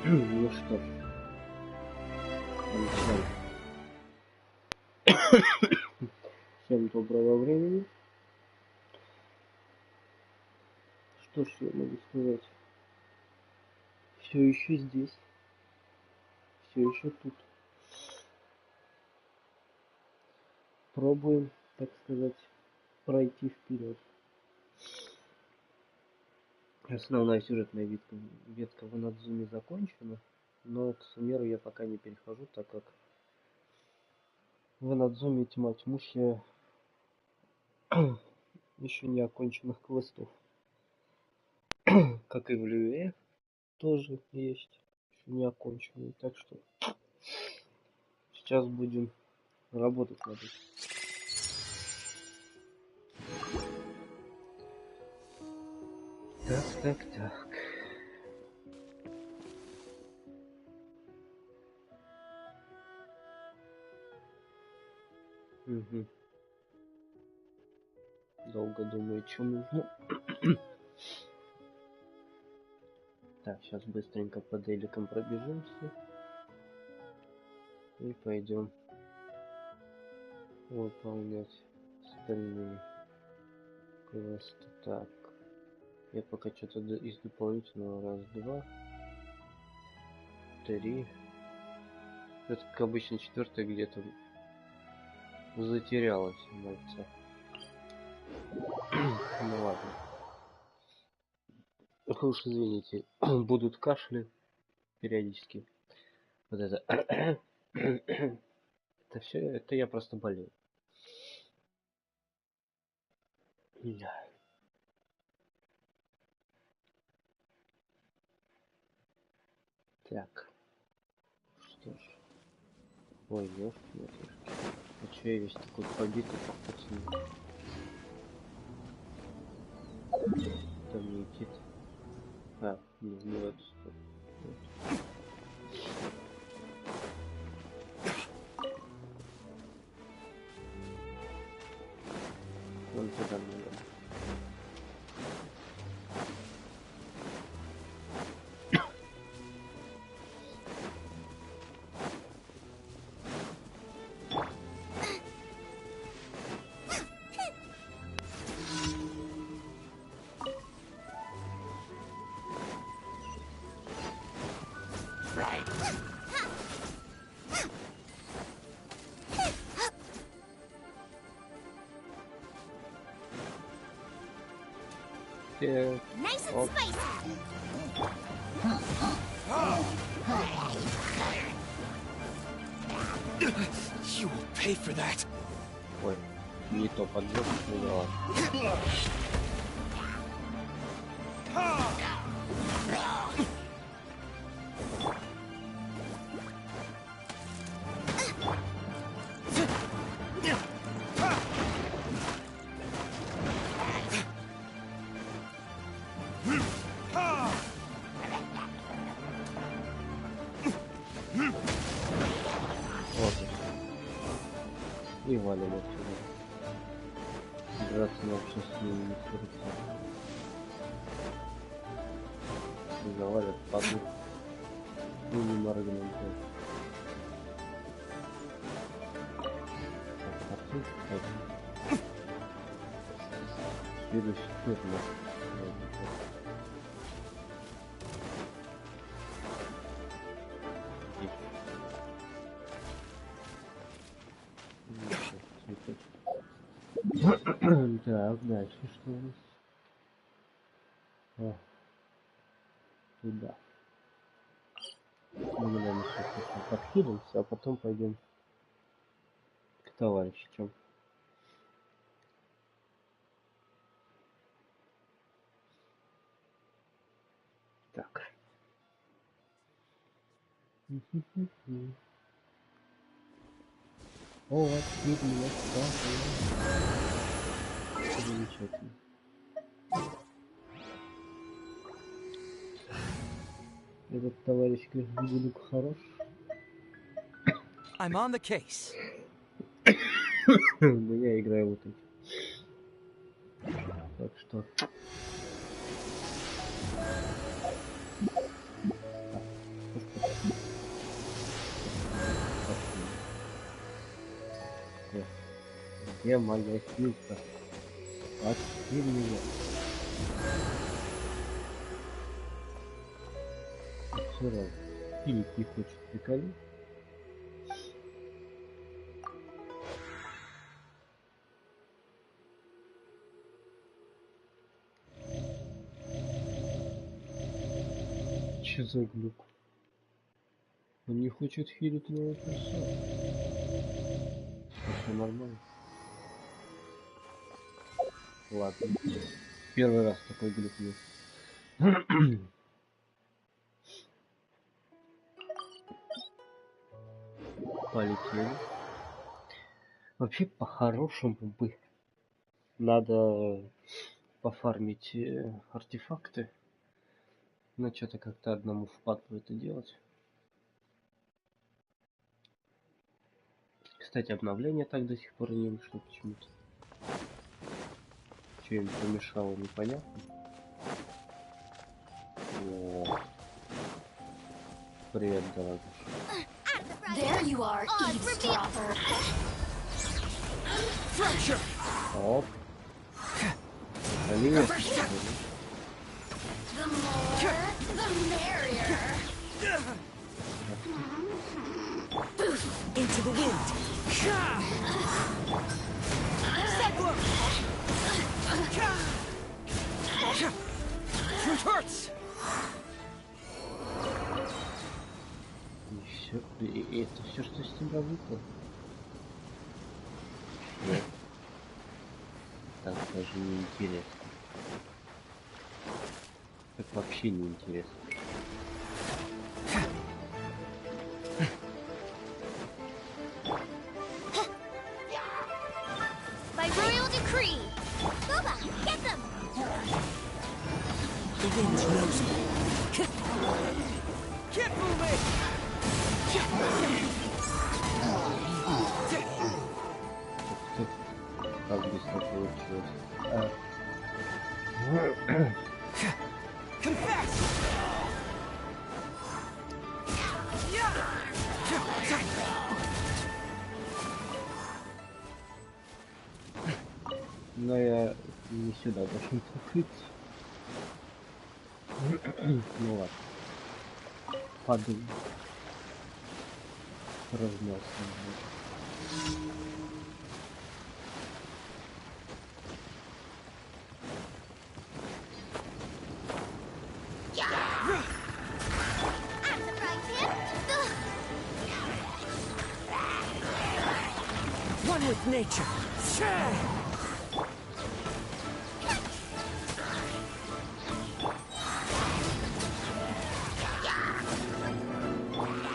Ну что ж, начинаем. Всем доброго времени. Что ж я могу сказать? Все еще здесь. Все еще тут. Пробуем, так сказать, пройти вперед. Основная сюжетная ветка в Надзуме закончена, но к Сумеру я пока не перехожу, так как в Надзуме тьма тьмущая еще не оконченных квестов. Как и в Люэ тоже есть еще не оконченные, так что сейчас будем работать над этим. Так. Угу. Долго думаю, что нужно. Так, сейчас быстренько по деликам пробежимся. И пойдем выполнять остальные квесты. Так, я пока что-то из дополнительного. Раз, два, три. Это, как обычно, четвертая где-то затерялась. Мальца. Ну ладно. Уж извините, будут кашли периодически. Вот это. Это все, это я просто болею. Так. Что ж. Ой, ёшки-матушки. А чё я весь такой побитый, пацаны? Там не летит. А, не в эту сторону. Вон туда надо. Nice and spicy. You will pay for that. Ой, не то поджог, ну да ладно. И валим отсюда. Драться вообще с ними не скрыться. И завалят падут. Ну не моргнем тоже. Так, пошли. Следующий тур у нас. Так, дальше что у нас? О, туда. Мы, наверное, сейчас подхилимся, а потом пойдем к товарищам. Так. О, отсюда меня спрашивают. Замечательно. Этот товарищ Григорюк хорош. I'm on the case. Да я играю вот эти. Так что... Где моя хилка? Отпусти меня. Все равно. Хилить не хочет, приколи. Че за глюк? Он не хочет хилить моего персона. Все нормально. Ладно. Первый раз такой глюк есть. Полетели. Вообще, по-хорошему бы надо пофармить артефакты. Но что-то как-то одному впадло это делать. Кстати, обновление так до сих пор не вышло почему-то. Что им помешало, непонятно. О. Привет, дорогуша. There you are, eavesdropper. Оп. Привет. The more, the merrier. Into the wind. It hurts. И это все, что с тебя выпало. Нет. Так даже не интересно. Так вообще не интересно. By royal decree. Boba, get them. The wind knows me. Get moving. Как быстро получилось. Confess. Но я не сюда должен покрыть. Ну ладно. Падаю. Размялся. I'm surprised him. One with nature.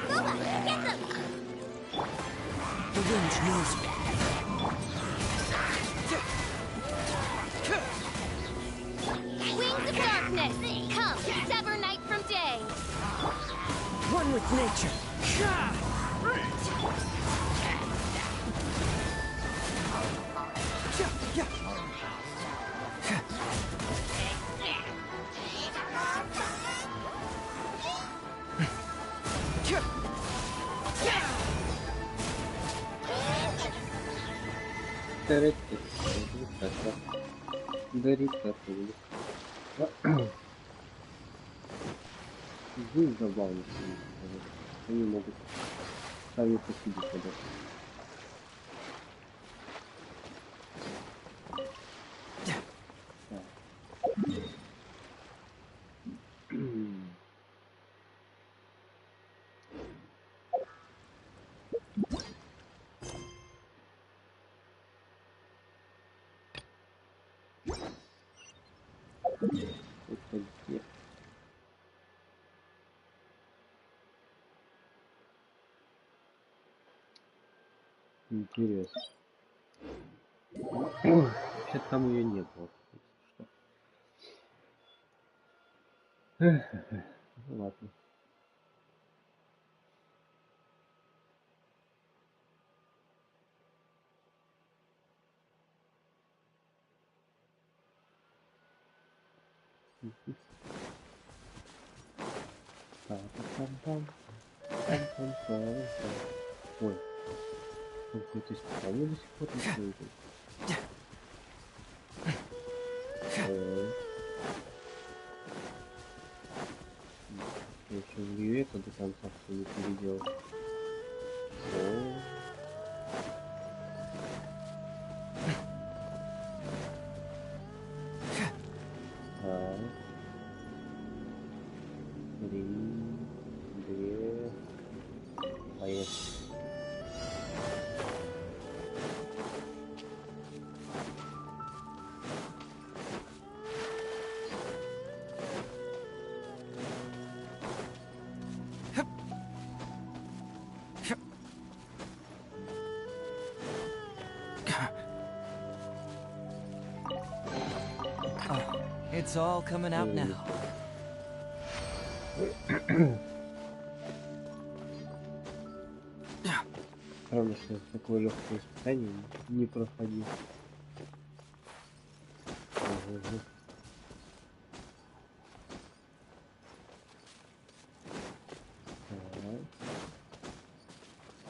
Boba, get them. The wind knows me. Wings of darkness. Come, sever night from day. One with nature. Здесь забавно, они могут сами по себе подать. Это где? Интересно. Вообще там ее не было. Что? Ну ладно. Там-там-там. Там-там-там. Ой. Какой-то специальный до сих пор не слышит. Я еще убью это до конца, что не переделал. О. Так. 3, 2. Поехали. Oh, it's all coming out now. Правда, что я такое легкое испытание не проходил. Ага.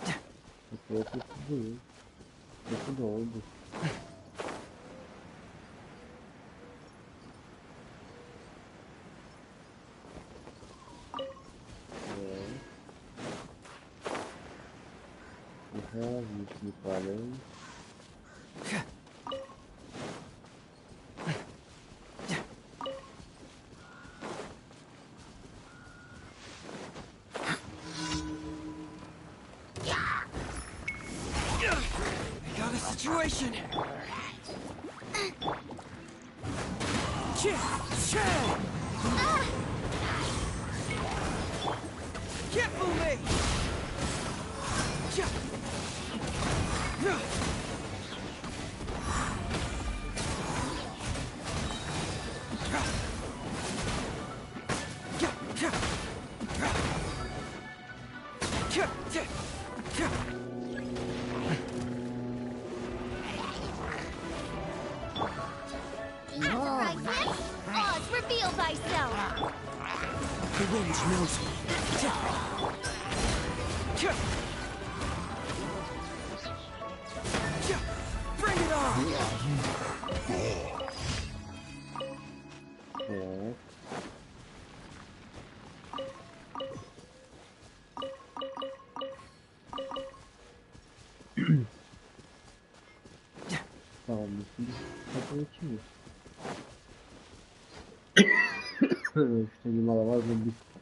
Так. Это было. Это долго. Ага, вниз не падаем. I got a situation. Can't fool me. That's right, Flip. Oz, reveal thyself. The wind knows me. Bring it on! Так. Ладно, что получилось. Что немаловажно быстро.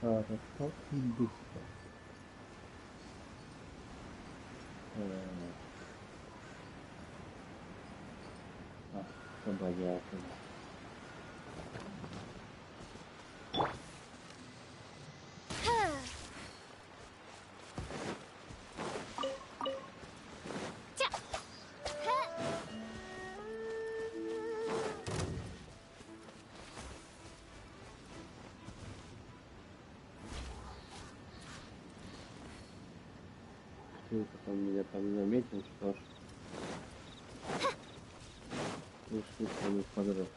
Хорошо и быстро. Понятно. Ты потом меня там заметил, что ну что не подрос.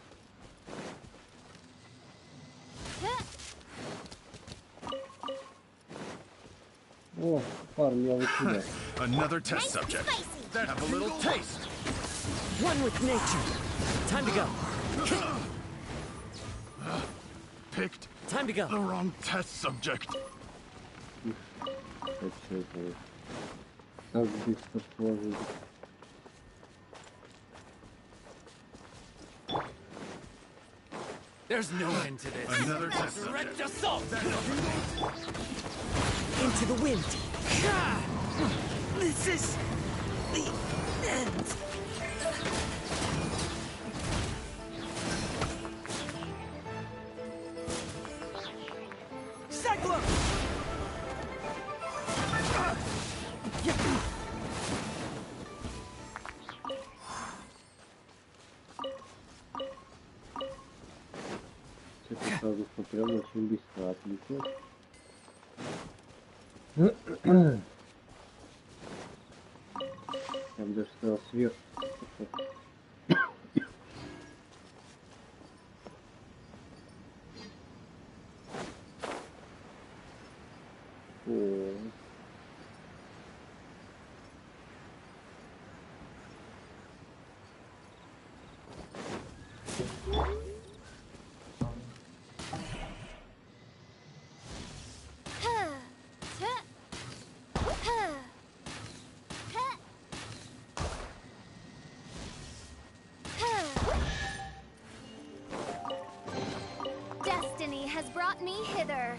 О, парни, я вот сюда. Another test subject. Have a little taste. One with nature. Time to go. Picked Time to the go. wrong test subject. Что это? Так быстро сложилось. There's no end to this. Another test subject. Direct assault. Into the wind. This is the end. Cyclone. Что-то сразу смотрел, очень быстро отлетел. Я бы даже сказал сверху. О. brought me hither.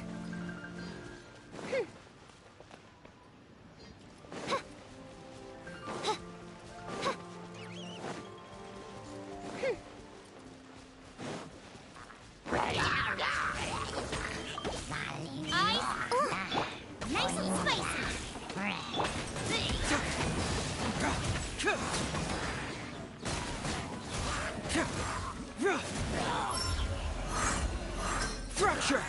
Nice and spicy. Fracture!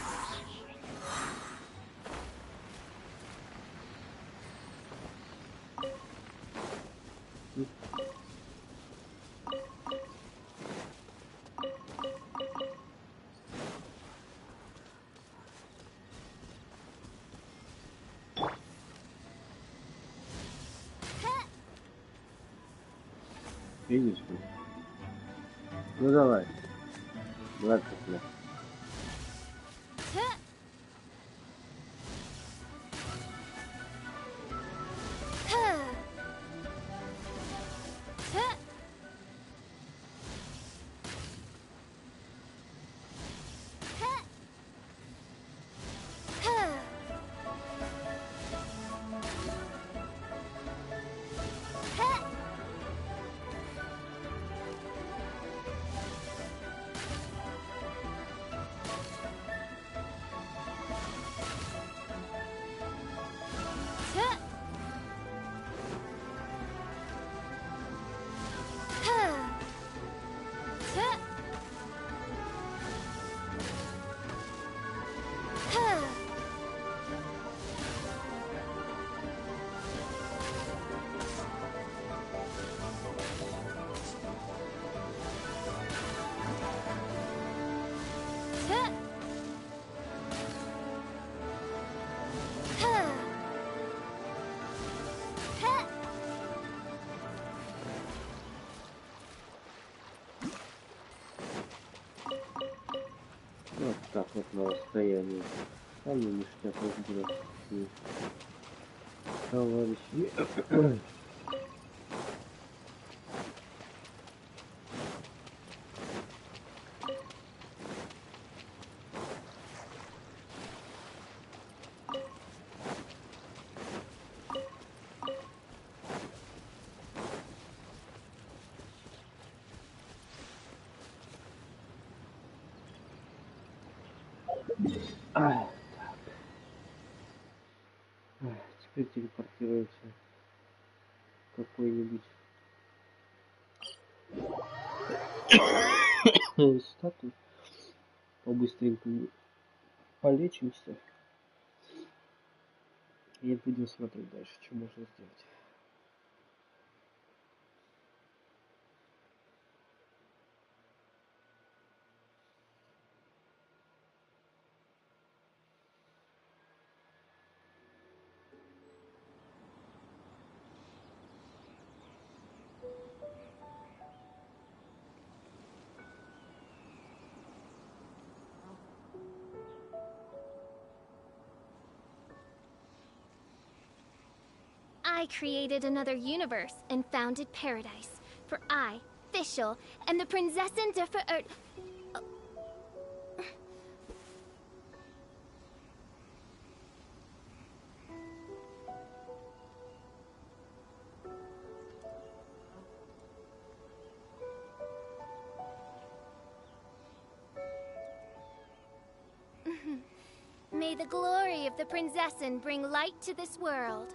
Видишь? Ну давай. Ладно, да. Вот так вот на расстоянии. Самый ништяк разбираться с товарищи. Ай, так. Теперь телепортируемся в какой-нибудь статус. Побыстренько полечимся. И будем смотреть дальше, что можно сделать. I created another universe and founded paradise. For I, Fischl, am the Prinzessin der Verirrt... May the glory of the Prinzessin bring light to this world.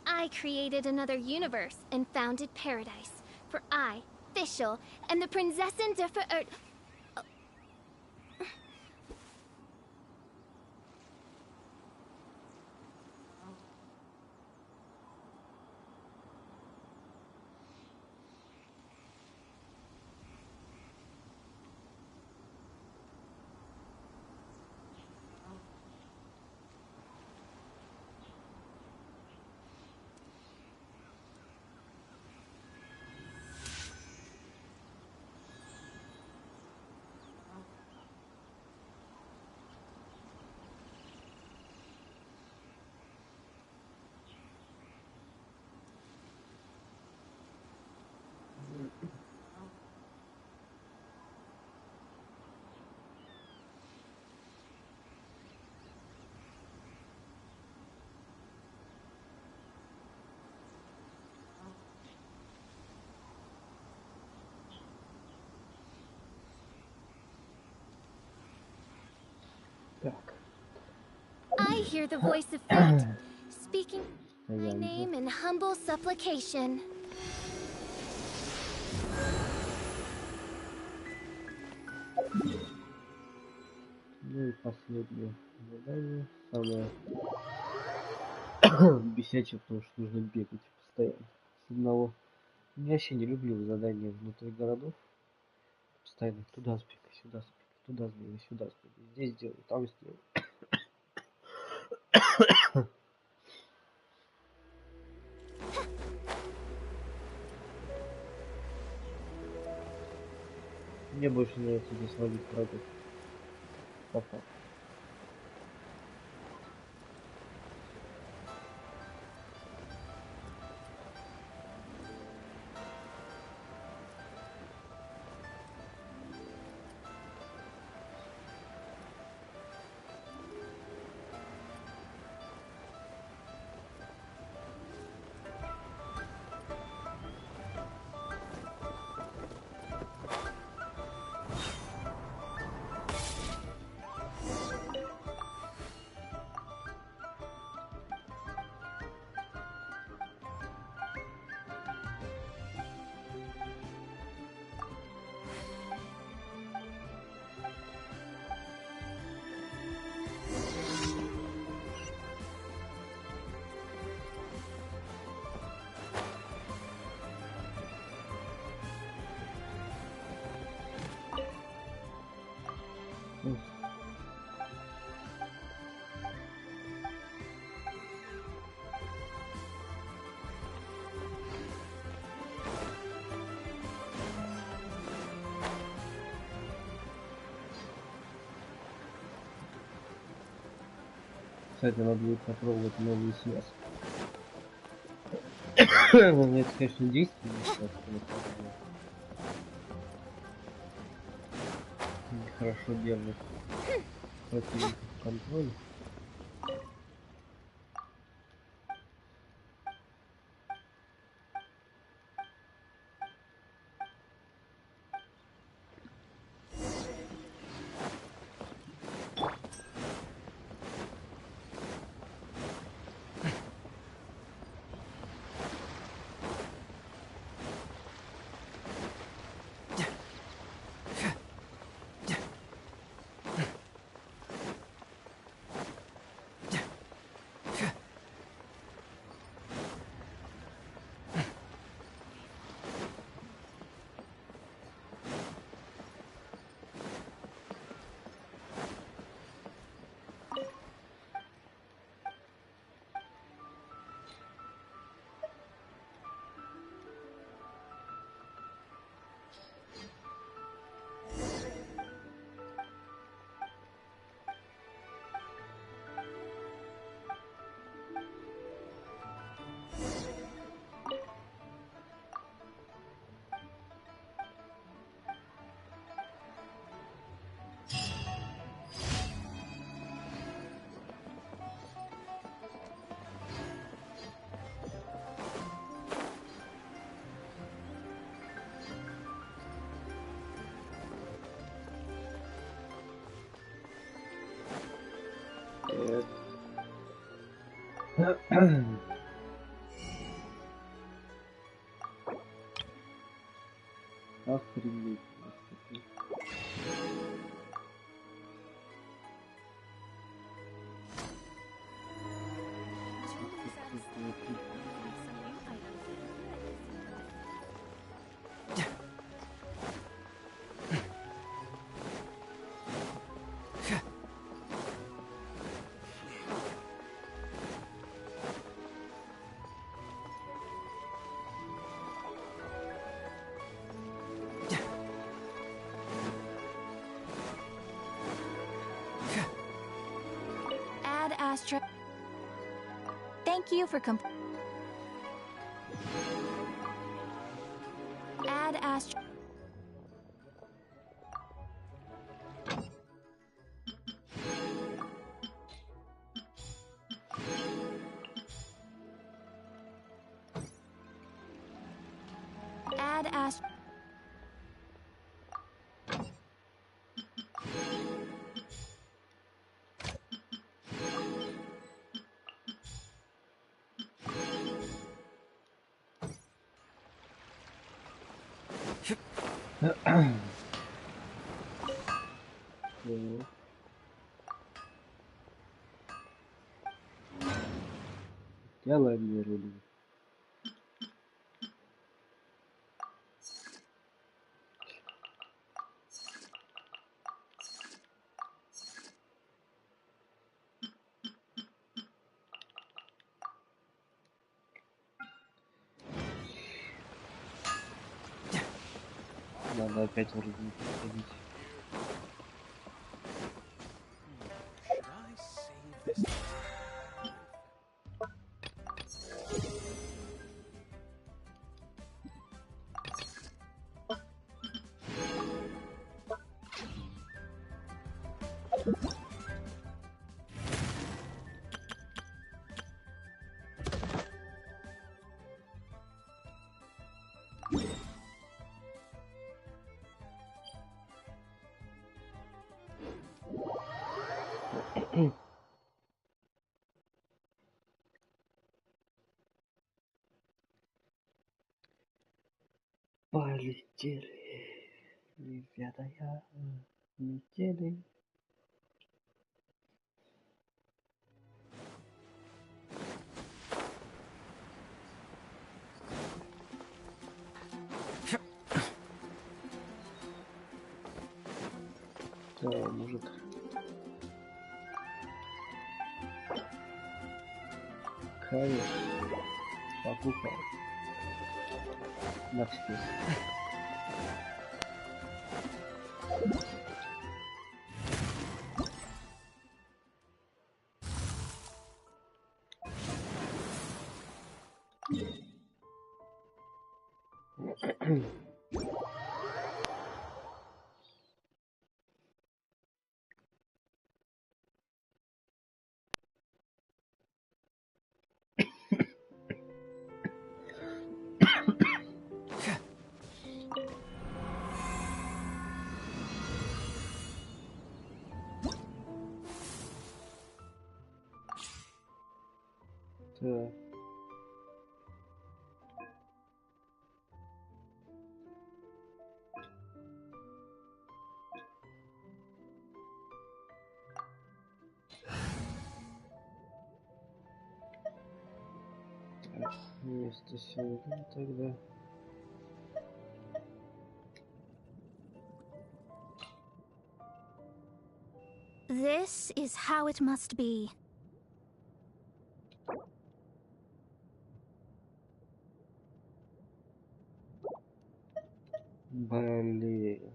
I created another universe and founded paradise. For I, Fischl, am the Prinzessin der Verirrt... Так. I hear the voice of fate, speaking my Стоянка. name in humble supplication. Ну и последнее задание. Самое бесячее, потому что нужно бегать постоянно с одного. Я вообще не люблю задания внутри городов. Постоянно туда сбегай, сюда сбегай, туда сбегай, сюда сбегай. Здесь сделай, там сделай. Мне больше нравится здесь ловить врагов. Пока. Кстати, надо будет попробовать новую связку. Это, конечно, действенная связка, но хорошо держит противника в контроле. Охренеть. Add Astra. Thank you for Add Astra. Add Astra. Делай мне рули. Надо опять вроде не подходить. Should I save this? Полетели, ребята, летели. Да, мужик. Конечно, покупай. На вкус. Так. Так, место сюда тогда. This is how it must be. Блин.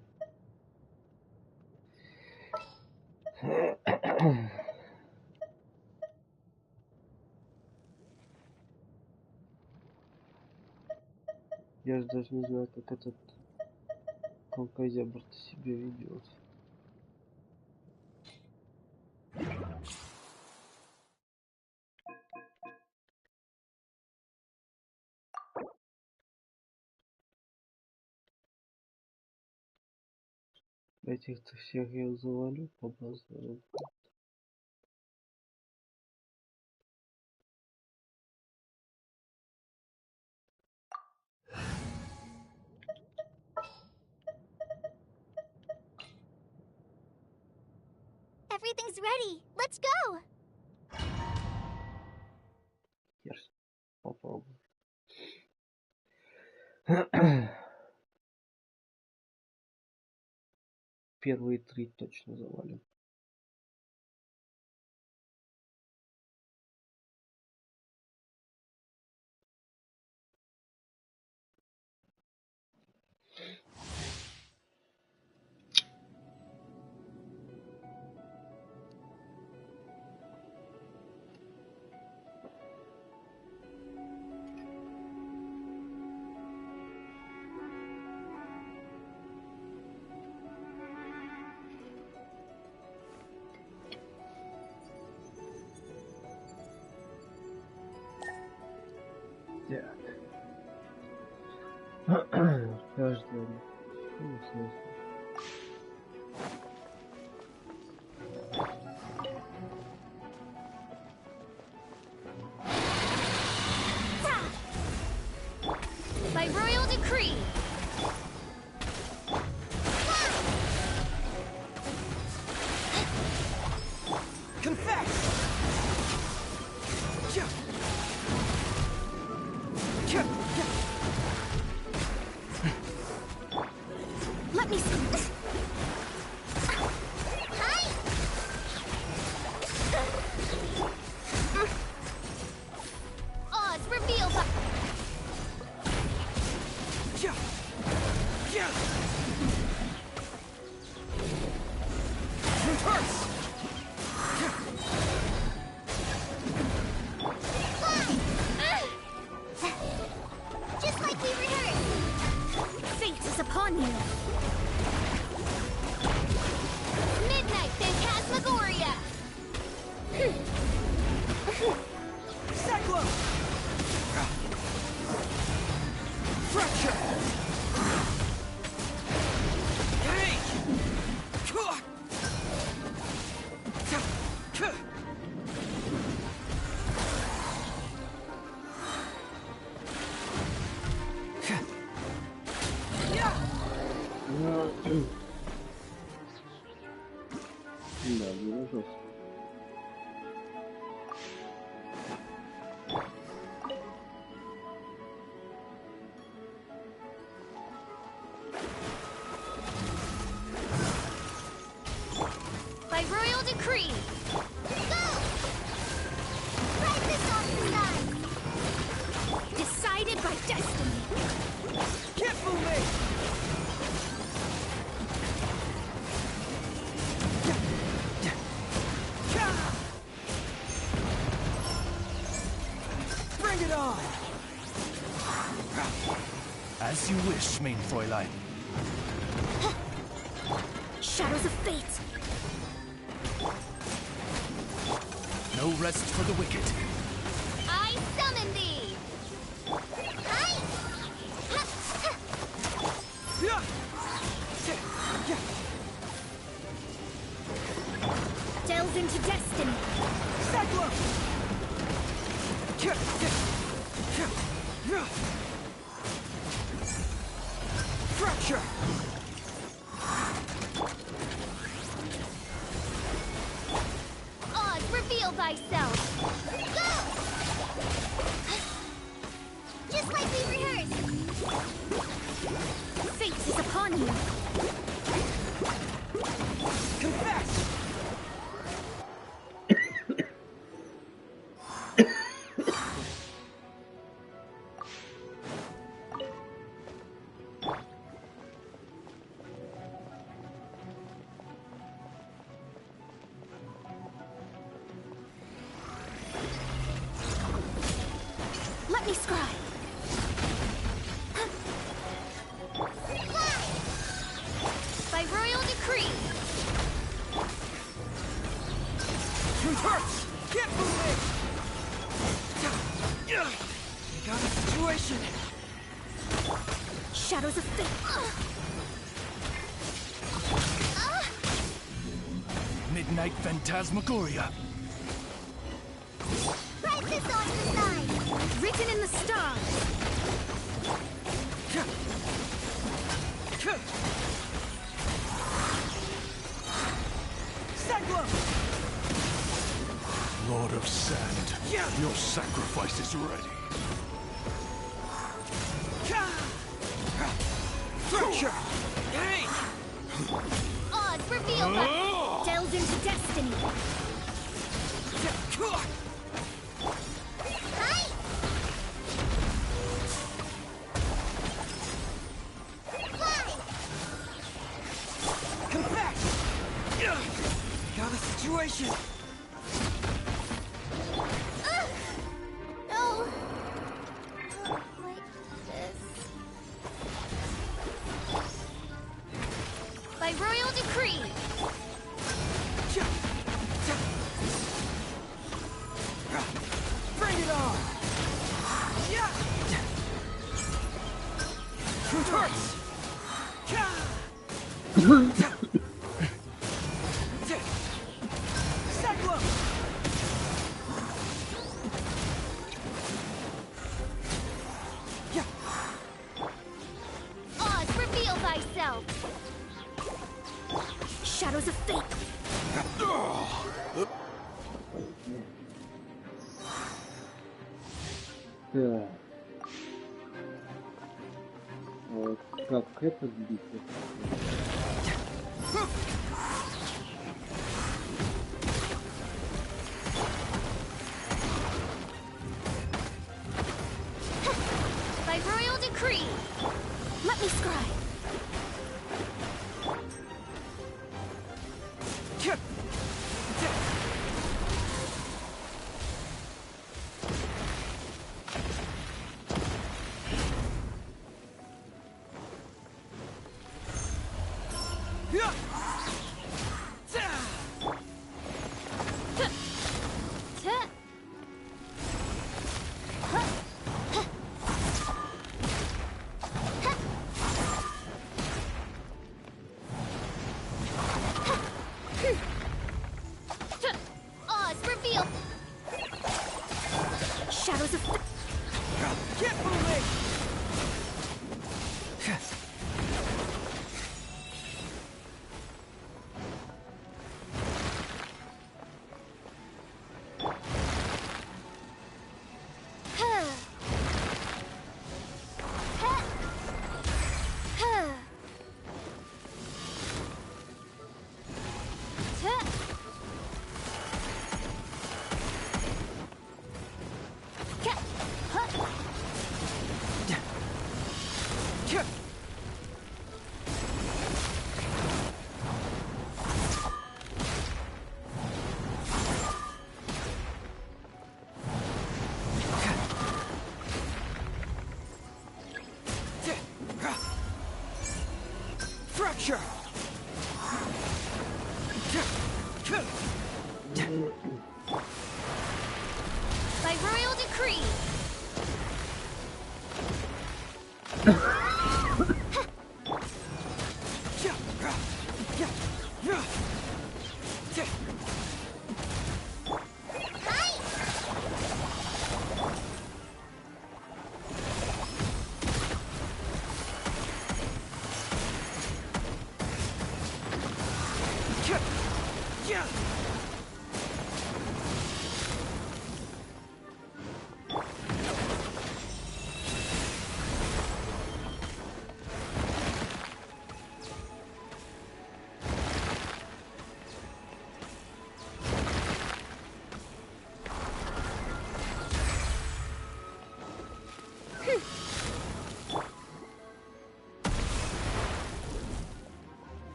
Я же даже не знаю, как этот колкозябр себя ведет. Этих-то всех я завалю по базару. Everything's ready. Let's go. Ерс. Попробуй. Первые 3 точно завалим. Так. Каждый. Ну, смысл. By royal decree. Cyclone! Fracture! Hey! Да, было жестко. By royal decree. Go! Right this off the side. Decided by destiny. Can't move me! Bring it on! As you wish, mein Fräulein. Shadows of fate. No rest for the wicked. I summon thee. Hi. Delve into destiny. Cyclone! Fracture! Oz, reveal thyself. Go! Just like we rehearsed. Fate is upon you. Confess! Let me scry. By royal decree. Truth hurts! Can't move me! Got a situation! Shadows of fate. Midnight Phantasmagoria. Write this on the side. Written in the stars. Cyclone! Lord of Sand, your sacrifice is ready. Fracture! Hey! Oz, reveal thyself. Delve into destiny. Hi. Fly. Come back! Got a situation! No. Not like this. By royal decree. Bring it on! Truth hurts! Cyclone! Oz, reveal thyself. Shadows of fate. Так. Вот как это сбить? By royal decree. Let me scry. By royal decree.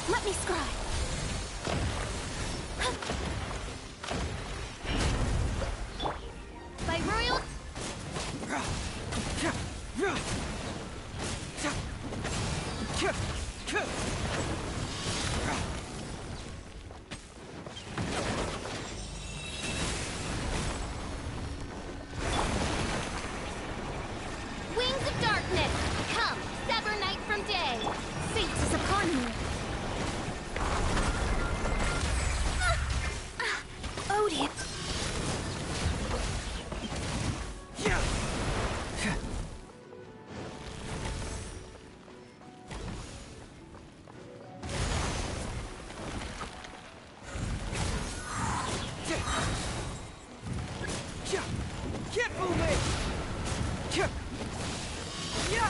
Let me scry. By royal... Wings of darkness, come, sever night from day. Fate is upon me. Odin. Get moving! Yeah!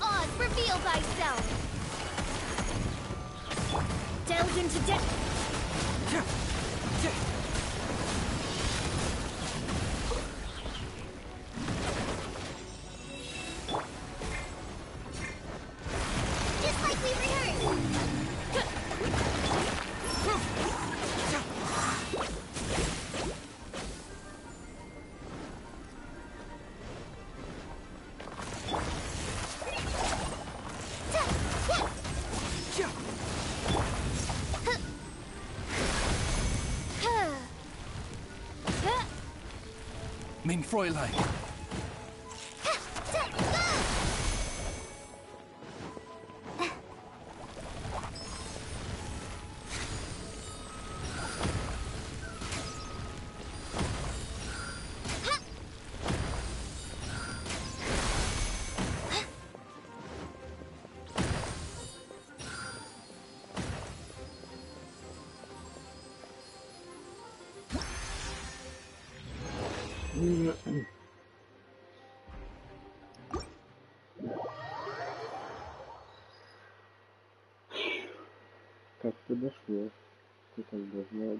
Oz, reveal thyself. Delve into death. Just like we rehearsed. Mein Fräulein. Как-то дошло. Ты тогда знал.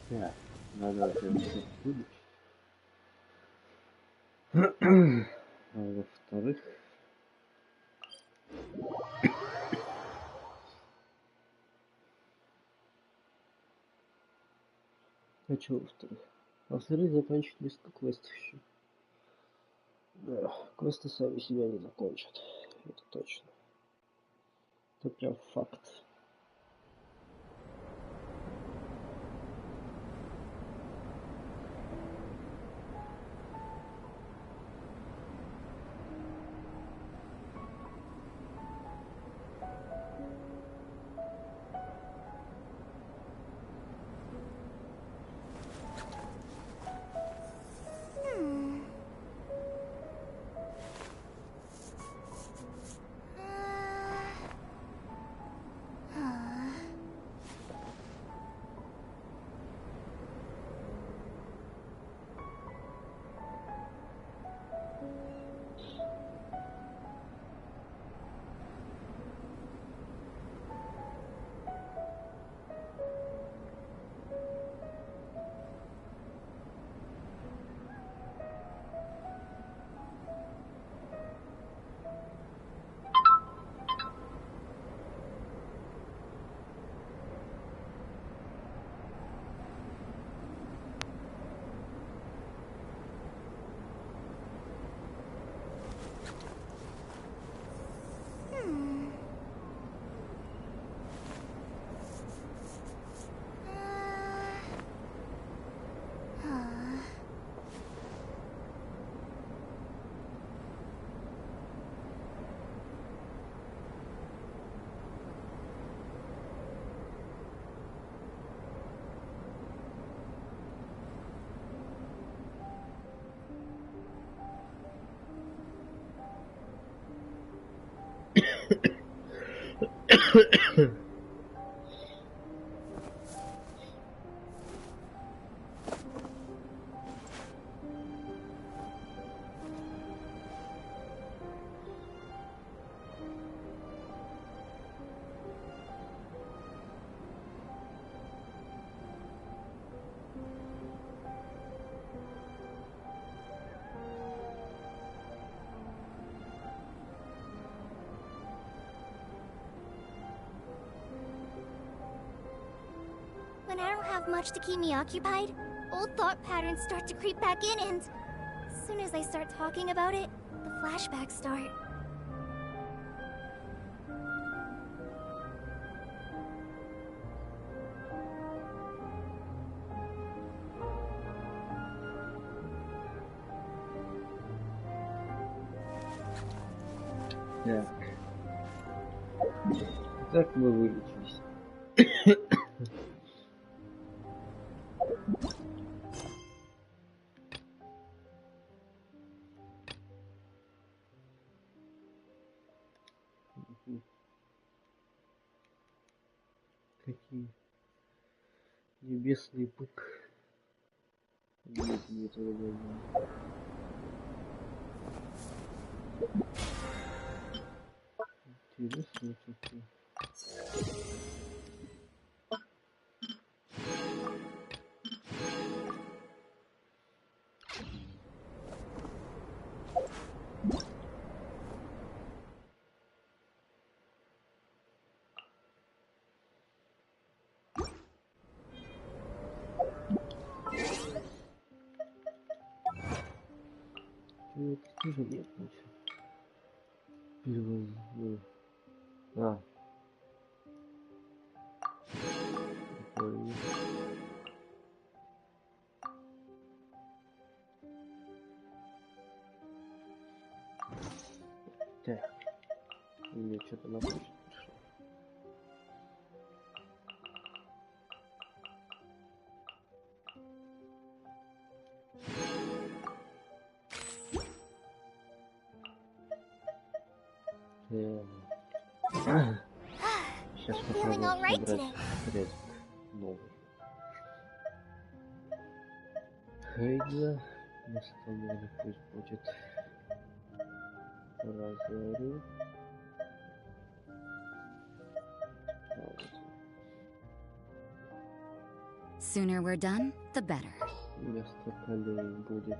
Так, надо это выключить. А во-вторых, а что во-вторых? Во-вторых, заканчивать несколько квестов еще. Да, квесты сами себя не закончат. Это точно. Это прям факт. When I don't have much to keep me occupied, old thought patterns start to creep back in, and as soon as I start talking about it, the flashbacks start. Так. Так мы вылечились. Какие небесный бык. Нет, нет, этого не было. Интересные такие. Тоже нет ничего. Перевозил. А. Прикольно. Так. Мне что-то на почту пришло. Сейчас Feeling all right today. Средств новый. Хейдла наставление пусть будет разорю. Sooner we're done, the better. Вместо колей будет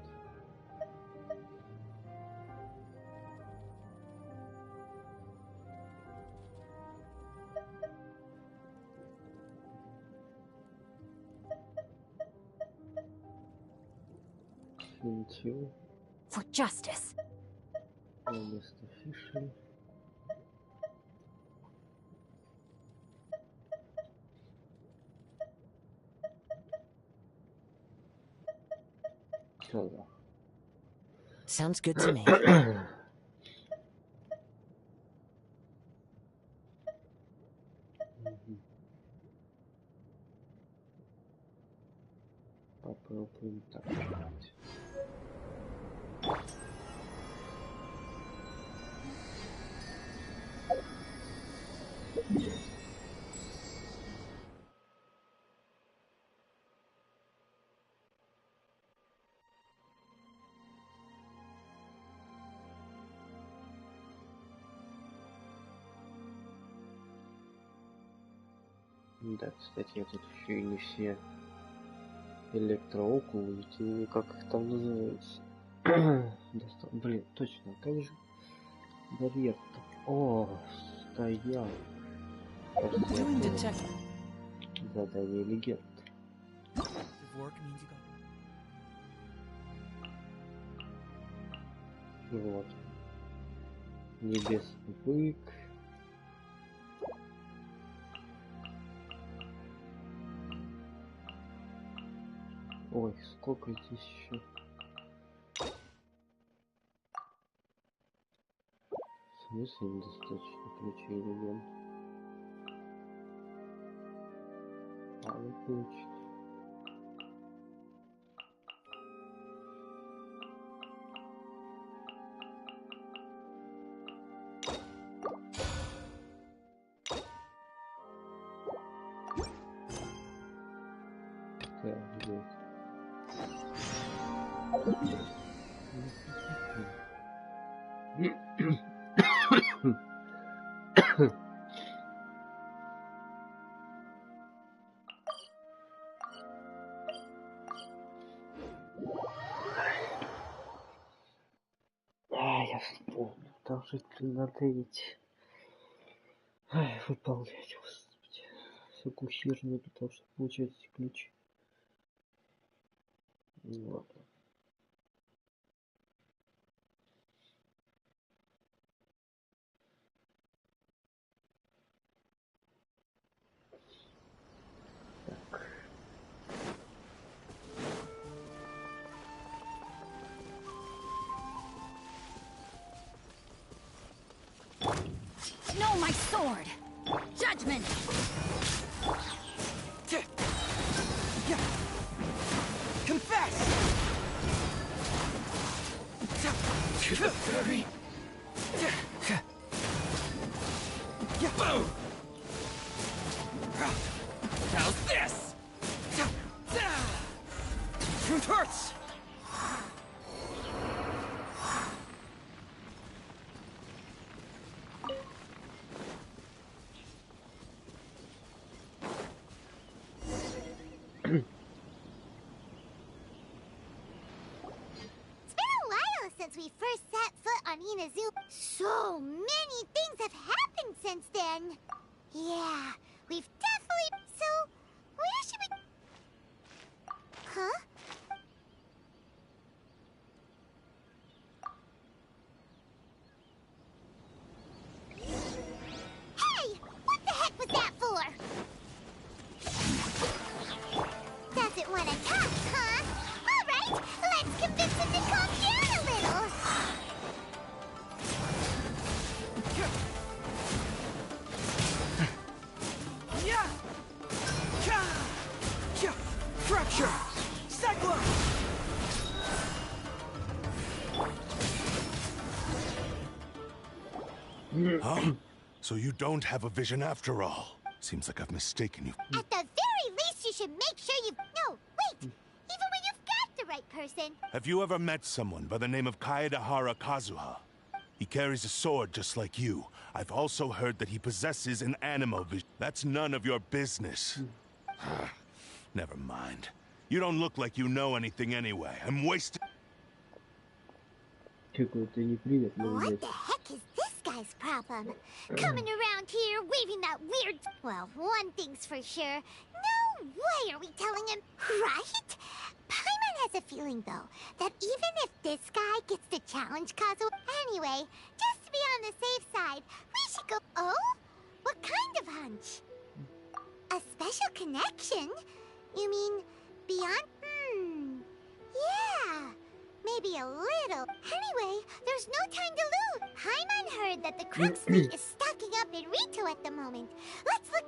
Финтил. For justice. Вместо фиши. Сюда. Sounds good to me. Попробуем так делать. Да, кстати, я тут еще и не все электроокулы, как их там называется. Блин, точно, как же барьер-то? О, стоял. Кажется, я задание легенд. Вот. Небесный бык. Ой, сколько здесь еще? В смысле недостаточно ключей легенд? А, не получится. Так, где? Я вспомнил, там же надо ведь выполнять, господи, всякую херню для того, чтобы получать эти ключи. Вот. No, my sword! Judgment! Confess! How's this? It hurts! Since we first set foot on Inazu, so many things have happened since then. Yeah, we've definitely... So, where should we... Huh? Hey! What the heck was that for? Doesn't want to talk, huh? All right, let's convince him to calm down a little. Fracture! Cyclone! Huh? So you don't have a vision after all. Seems like I've mistaken you. At the very least, you should make sure you... No, wait! Even when you've got the right person. Have you ever met someone by the name of Kaedahara Kazuha? He carries a sword just like you. I've also heard that he possesses an animal vision. That's none of your business. Never mind. You don't look like you know anything anyway. I'm wasting... Какой-то неприятный, What блядь. the heck is this guy's problem? Coming around here, waving that weird... Well, one thing's for sure. No way are we telling him, right? Paimon has a feeling, though, that even if this guy gets to challenge Kazu... Anyway, just to be on the safe side, we should go... Oh? What kind of hunch? A special connection? You mean beyond... Yeah, maybe a little. Anyway, there's no time to lose. Paimon heard that the Crux fleet is stocking up in Rito at the moment. Let's look...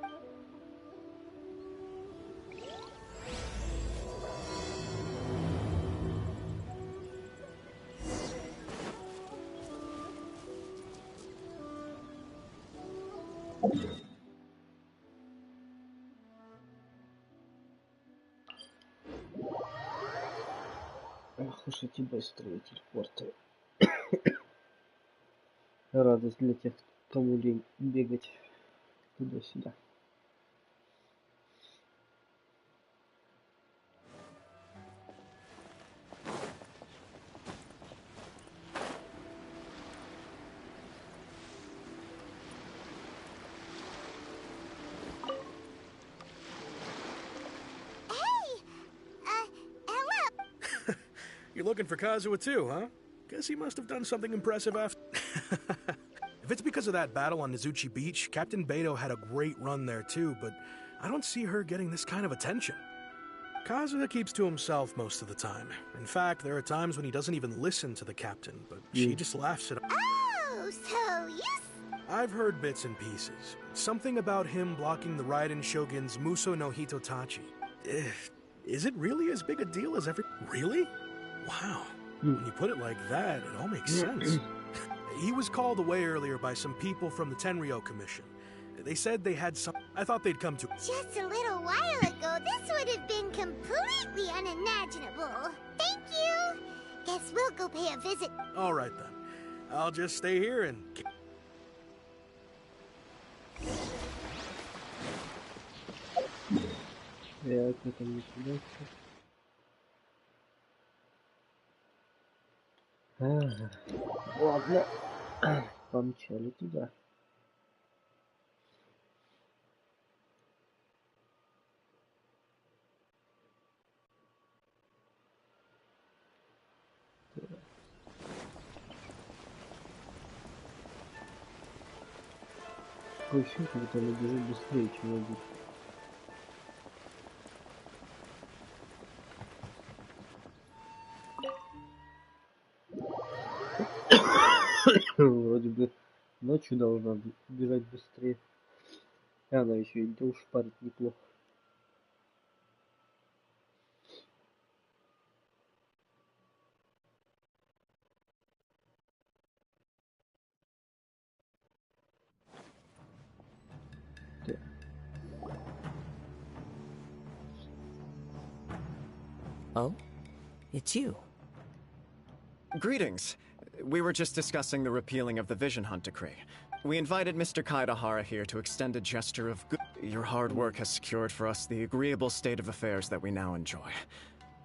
Ах уж эти быстрые телепорты. Радость для тех, кому лень бегать туда-сюда. You're looking for Kazuha too, huh? Guess he must have done something impressive after... If it's because of that battle on Nizuchi Beach, Captain Beto had a great run there too, but I don't see her getting this kind of attention. Kazuha keeps to himself most of the time. In fact, there are times when he doesn't even listen to the captain, but she just laughs at him. Oh, so you... I've heard bits and pieces. Something about him blocking the Raiden Shogun's Muso no Hitotachi. Is it really as big a deal as every... Really? Wow. When you put it like that, it all makes sense. He was called away earlier by some people from the Tenryo Commission. They said they had some... I thought they'd come to... Just a little while ago, this would have been completely unimaginable. Thank you. Guess we'll go pay a visit. All right, then. I'll just stay here and... Я к этому не сюда. Ладно, помчали туда. Такое ощущение, что они бежит быстрее, чем я бегу. Вроде бы ночью должна бежать быстрее. И она еще и душ парит неплохо. Oh? It's you. Greetings. We were just discussing the repealing of the Vision Hunt Decree. We invited Mr. Kaedahara here to extend a gesture of good. Your hard work has secured for us the agreeable state of affairs that we now enjoy.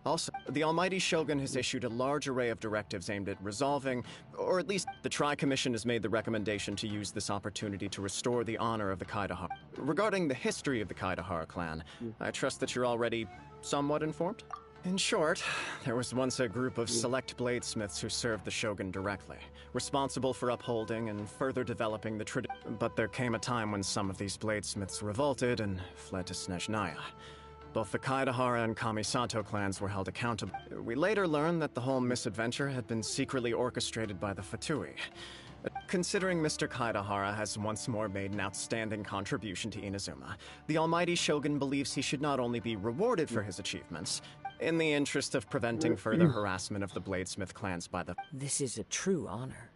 Also, the Almighty Shogun has issued a large array of directives aimed at resolving, or at least the Tri-Commission has made the recommendation to use this opportunity to restore the honor of the Kaedahara. Regarding the history of the Kaedahara clan, I trust that you're already somewhat informed? In short, there was once a group of select bladesmiths who served the Shogun directly, responsible for upholding and further developing the tradition. But there came a time when some of these bladesmiths revolted and fled to Snezhnaya. Both the Kaedahara and Kamisato clans were held accountable. We later learned that the whole misadventure had been secretly orchestrated by the Fatui. Considering Mr. Kaedahara has once more made an outstanding contribution to Inazuma, the Almighty Shogun believes he should not only be rewarded for his achievements, in the interest of preventing further harassment of the Bladesmith clans by the... This is a true honor.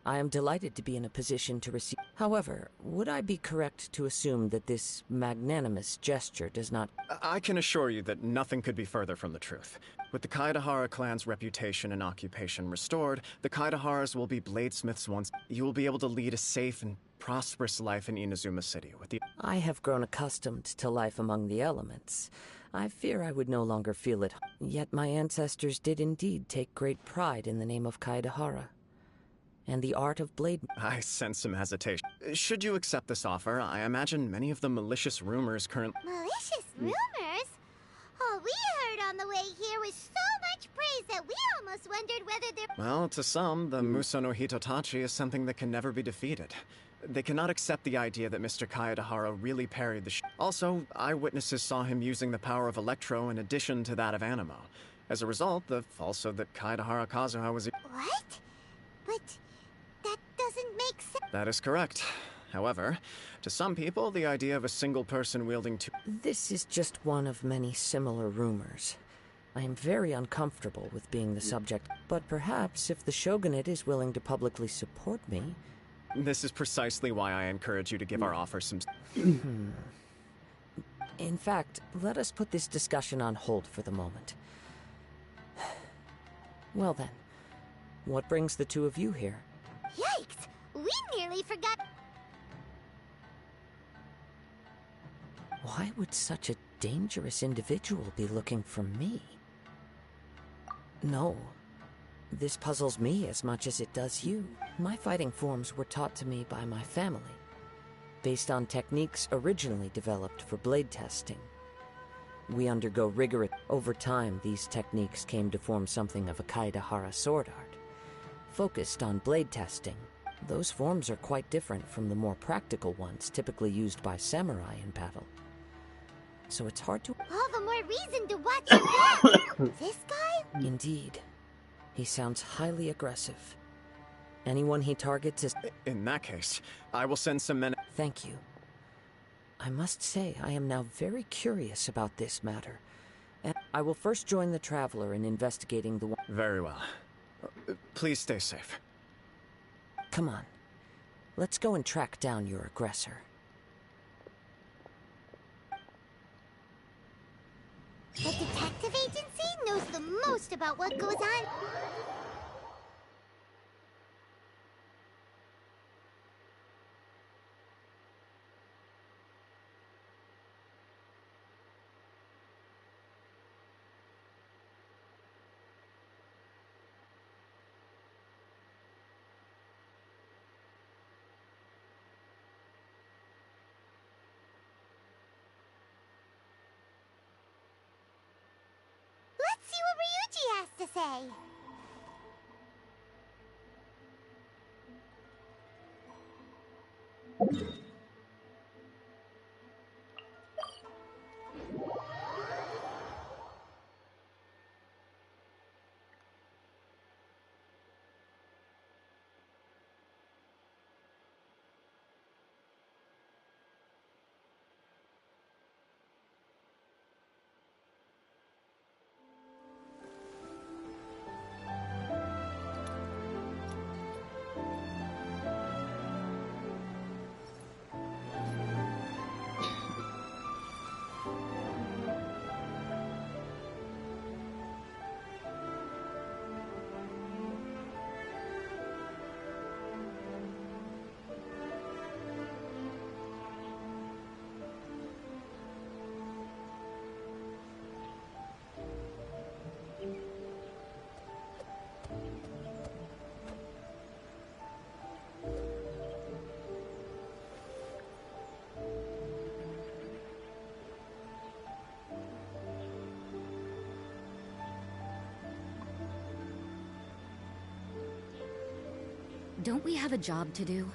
I am delighted to be in a position to receive... However, would I be correct to assume that this magnanimous gesture does not... I can assure you that nothing could be further from the truth. With the Kaedahara clan's reputation and occupation restored, the Kaedaharas will be bladesmiths once. You will be able to lead a safe and prosperous life in Inazuma City with the... I have grown accustomed to life among the elements. I fear I would no longer feel it. Yet my ancestors did indeed take great pride in the name of Kaedahara and the art of blade... I sense some hesitation. Should you accept this offer, I imagine many of the malicious rumors currently... Malicious rumors? All we heard on the way here was so much praise that we almost wondered whether there... Well, to some, the Muso no Hitotachi is something that can never be defeated. They cannot accept the idea that Mr. Kaedahara really parried the Also, eyewitnesses saw him using the power of Electro in addition to that of Animo. As a result, also that Kaedahara Kazuha was... What? But that doesn't make sense. That is correct. However, to some people, the idea of a single person wielding two... This is just one of many similar rumors. I am very uncomfortable with being the subject, but perhaps if the Shogunate is willing to publicly support me... This is precisely why I encourage you to give our offer some... In fact, let us put this discussion on hold for the moment. Well then, what brings the two of you here? Yikes! We nearly forgot... Why would such a dangerous individual be looking for me? No. This puzzles me as much as it does you. My fighting forms were taught to me by my family, based on techniques originally developed for blade testing. We undergo rigorous... Over time, these techniques came to form something of a Kaedahara sword art, focused on blade testing. Those forms are quite different from the more practical ones typically used by samurai in battle. So it's hard to... All the more reason to watch your back! This guy? Indeed. He sounds highly aggressive. Anyone he targets is... In that case, I will send some men... Thank you. I must say, I am now very curious about this matter. And I will first join the Traveler in investigating the one... Very well. Please stay safe. Come on. Let's go and track down your aggressor. The detective agency knows the most about what goes on. Let's see what Ryuji has to say. Don't we have a job to do?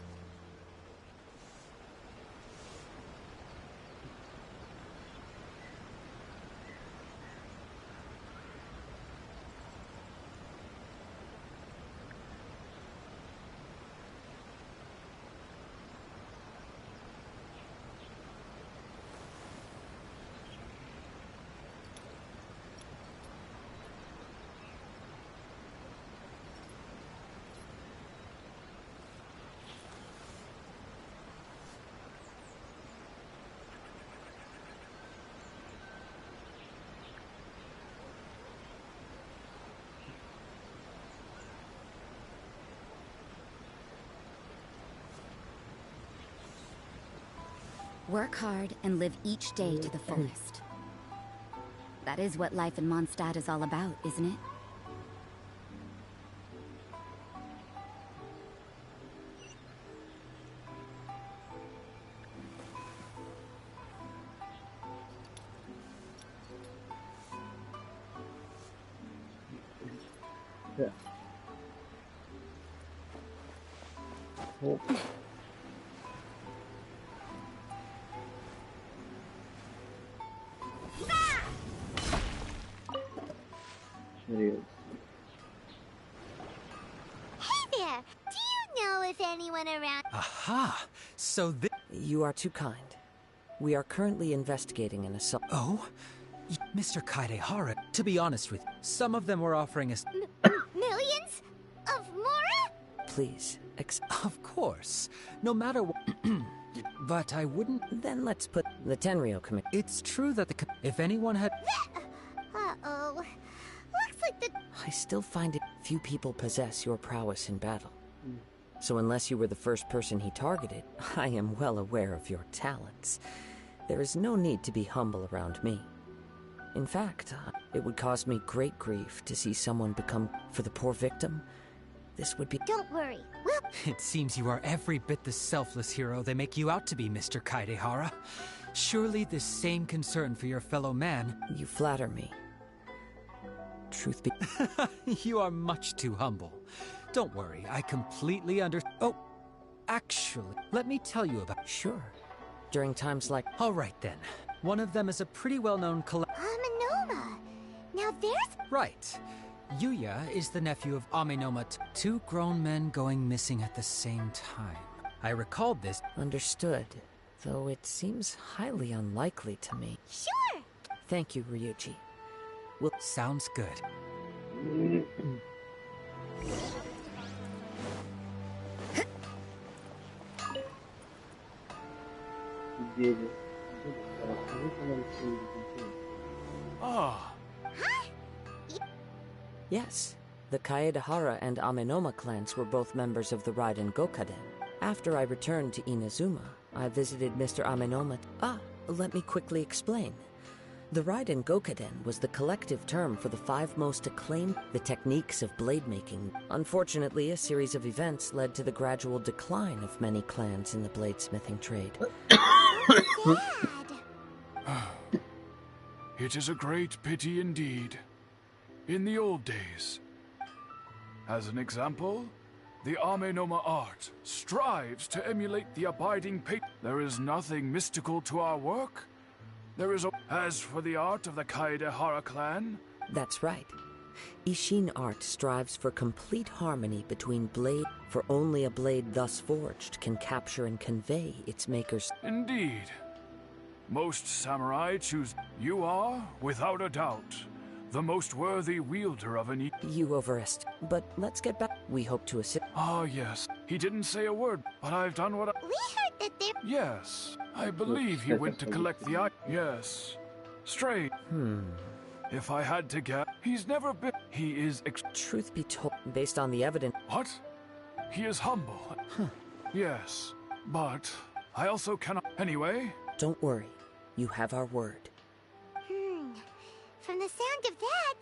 Work hard and live each day to the fullest. That is what life in Mondstadt is all about, isn't it? Yeah. Oh. Serious. Hey there! Do you know if anyone around... Aha! So this... You are too kind. We are currently investigating an assault. Oh? Mr. Kaidehara, to be honest with you, some of them were offering us... Millions? Of Mora? Please, Of course. No matter what... But I wouldn't... Then let's put the Tenryo Committee. It's true that if anyone had... Uh-oh. Looks like the... I still find it few people possess your prowess in battle. So unless you were the first person he targeted, I am well aware of your talents. There is no need to be humble around me. In fact, it would cause me great grief to see someone become... For the poor victim, this would be... Don't worry. We'll... It seems you are every bit the selfless hero they make you out to be, Mr. Kaidehara. Surely this same concern for your fellow man... You flatter me. Truth be... You are much too humble. Don't worry, I completely Oh, actually, let me tell you about... Sure. During times like... All right, then. One of them is a pretty well-known Amenoma. Now there's... Right. Yuya is the nephew of Amenoma. Two grown men going missing at the same time. I recalled this... Understood. Though it seems highly unlikely to me. Sure! Thank you, Ryuji. Sounds good. Ah, Yes. The Kaedehara and Amenoma clans were both members of the Raiden Gokaden. After I returned to Inazuma, I visited Mr. Amenoma. Let me quickly explain. The Raiden Gokaden was the collective term for the 5 most acclaimed the techniques of blade making. Unfortunately, a series of events led to the gradual decline of many clans in the bladesmithing trade. It is a great pity indeed. In the old days, as an example, the Amenoma art strives to emulate the abiding There is nothing mystical to our work. There is As for the art of the Kaedehara clan... That's right. Ishin art strives for complete harmony between blade, for only a blade thus forged can capture and convey its maker's... Indeed. Most samurai choose... You are, without a doubt, the most worthy wielder of an... You overestimate. But let's get back. We hope to assist... Ah, yes. He didn't say a word, but I've done what I... We heard that there... Yes. I believe he went to collect the eye. Yes. Strange. If I had to guess, he's never been... He is... Truth be told, based on the evidence... What? He is humble. Yes. But I also cannot... Anyway... Don't worry. You have our word. From the sound of that,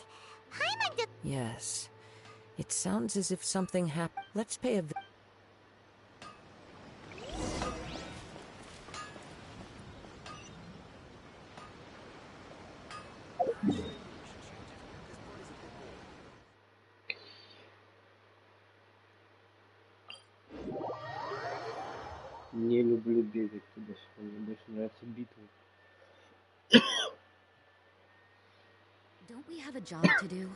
Paimon... Yes. It sounds as if something happened. Let's pay a... Don't we have a job to do?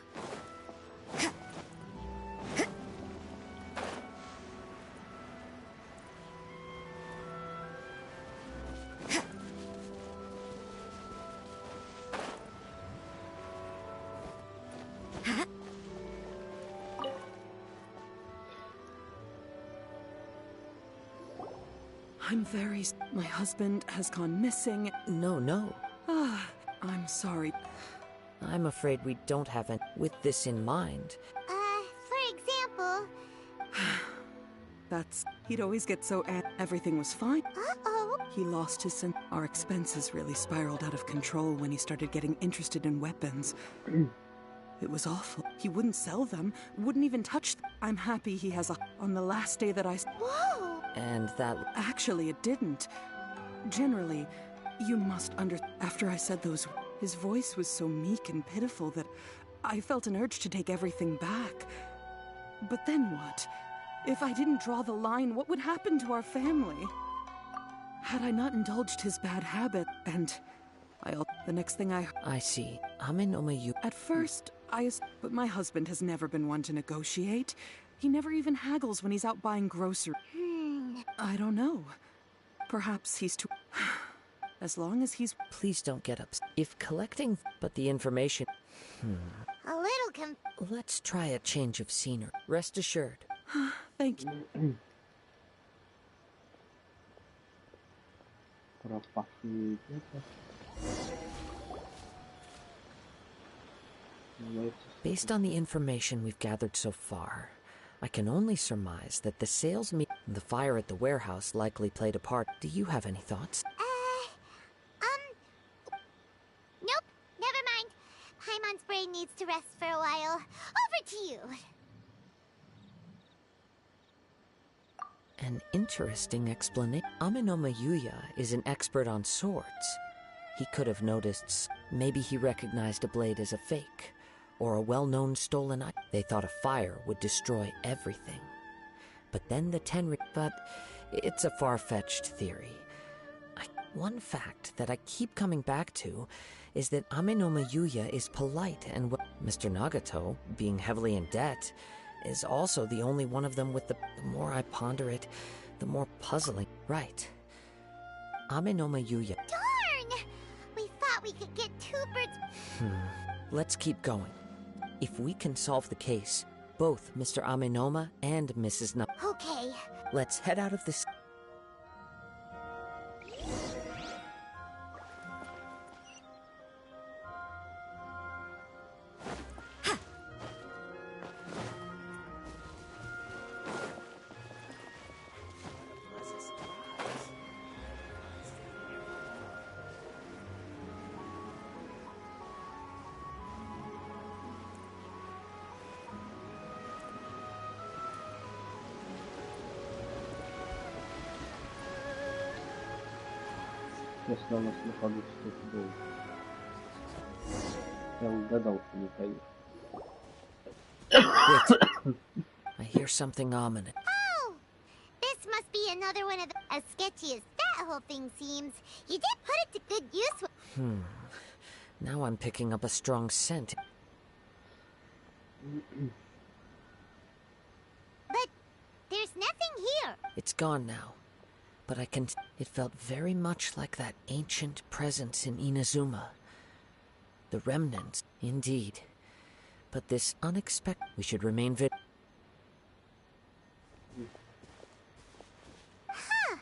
I'm very... My husband has gone missing. No. I'm sorry. I'm afraid we don't have it with this in mind. For example... He'd always get so everything was fine. Uh-oh. He lost his sense. Our expenses really spiraled out of control when he started getting interested in weapons. It was awful. He wouldn't sell them, wouldn't even touch them. I'm happy he has a... On the last day that I... Whoa! And that... Actually, it didn't. Generally, you must After I said those... His voice was so meek and pitiful that I felt an urge to take everything back. But then what? If I didn't draw the line, what would happen to our family? Had I not indulged his bad habit, and... The next thing I see. Ame-no-ma-yu... At first, But my husband has never been one to negotiate. He never even haggles when he's out buying groceries. I don't know. Perhaps he's too... As long as he's... Please don't get upset. If collecting... But the information... A little Let's try a change of scenery. Rest assured. Thank you. Based on the information we've gathered so far, I can only surmise that the the fire at the warehouse likely played a part. Do you have any thoughts? Nope, never mind. Paimon's brain needs to rest for a while. Over to you. An interesting explanation. Ame-no-ma Yuya is an expert on swords. He could have noticed. Maybe he recognized a blade as a fake, or a well-known stolen item. They thought a fire would destroy everything. But then the Tenri... But it's a far-fetched theory. One fact that I keep coming back to is that Ame-no-ma Yuya is polite and... Mr. Nagato, being heavily in debt, is also the only one of them with the more I ponder it, the more puzzling. Right. Ame-no-ma Yuya. Darn! We thought we could get two birds... Let's keep going. If we can solve the case, both Mr. Ame-no-ma and Mrs. Okay. Let's head out of this... Если у нас не получится, то будет. Я угадал, что не поедет. Wait. I hear something ominous. Oh! This must be another one of the... As sketchy as that whole thing seems, you did put it to good use. Now I'm picking up a strong scent. But there's nothing here. It's gone now. But I can... It felt very much like that ancient presence in Inazuma. The remnants, indeed. But this unexpected... We should remain Huh.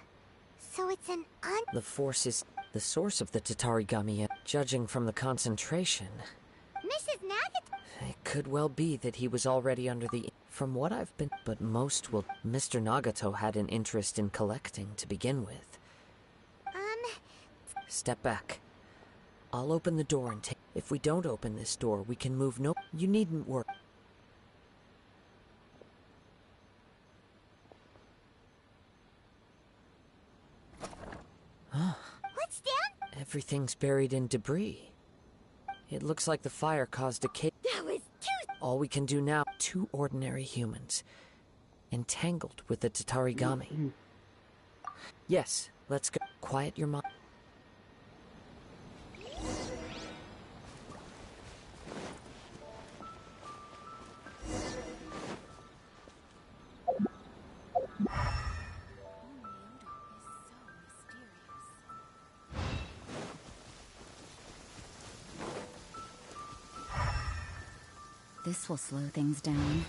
So it's an The force is the source of the Tatarigami, judging from the concentration. Mrs. Nagato? It could well be that he was already under the... From what I've been... But most will... Mr. Nagato had an interest in collecting to begin with. Step back. I'll open the door and take... If we don't open this door, we can move no... You needn't worry. What's down? Everything's buried in debris. It looks like the fire caused a cave. That was too... All we can do now... Two ordinary humans. Entangled with the Tatarigami. Yes, let's go. Quiet your mind. This will slow things down.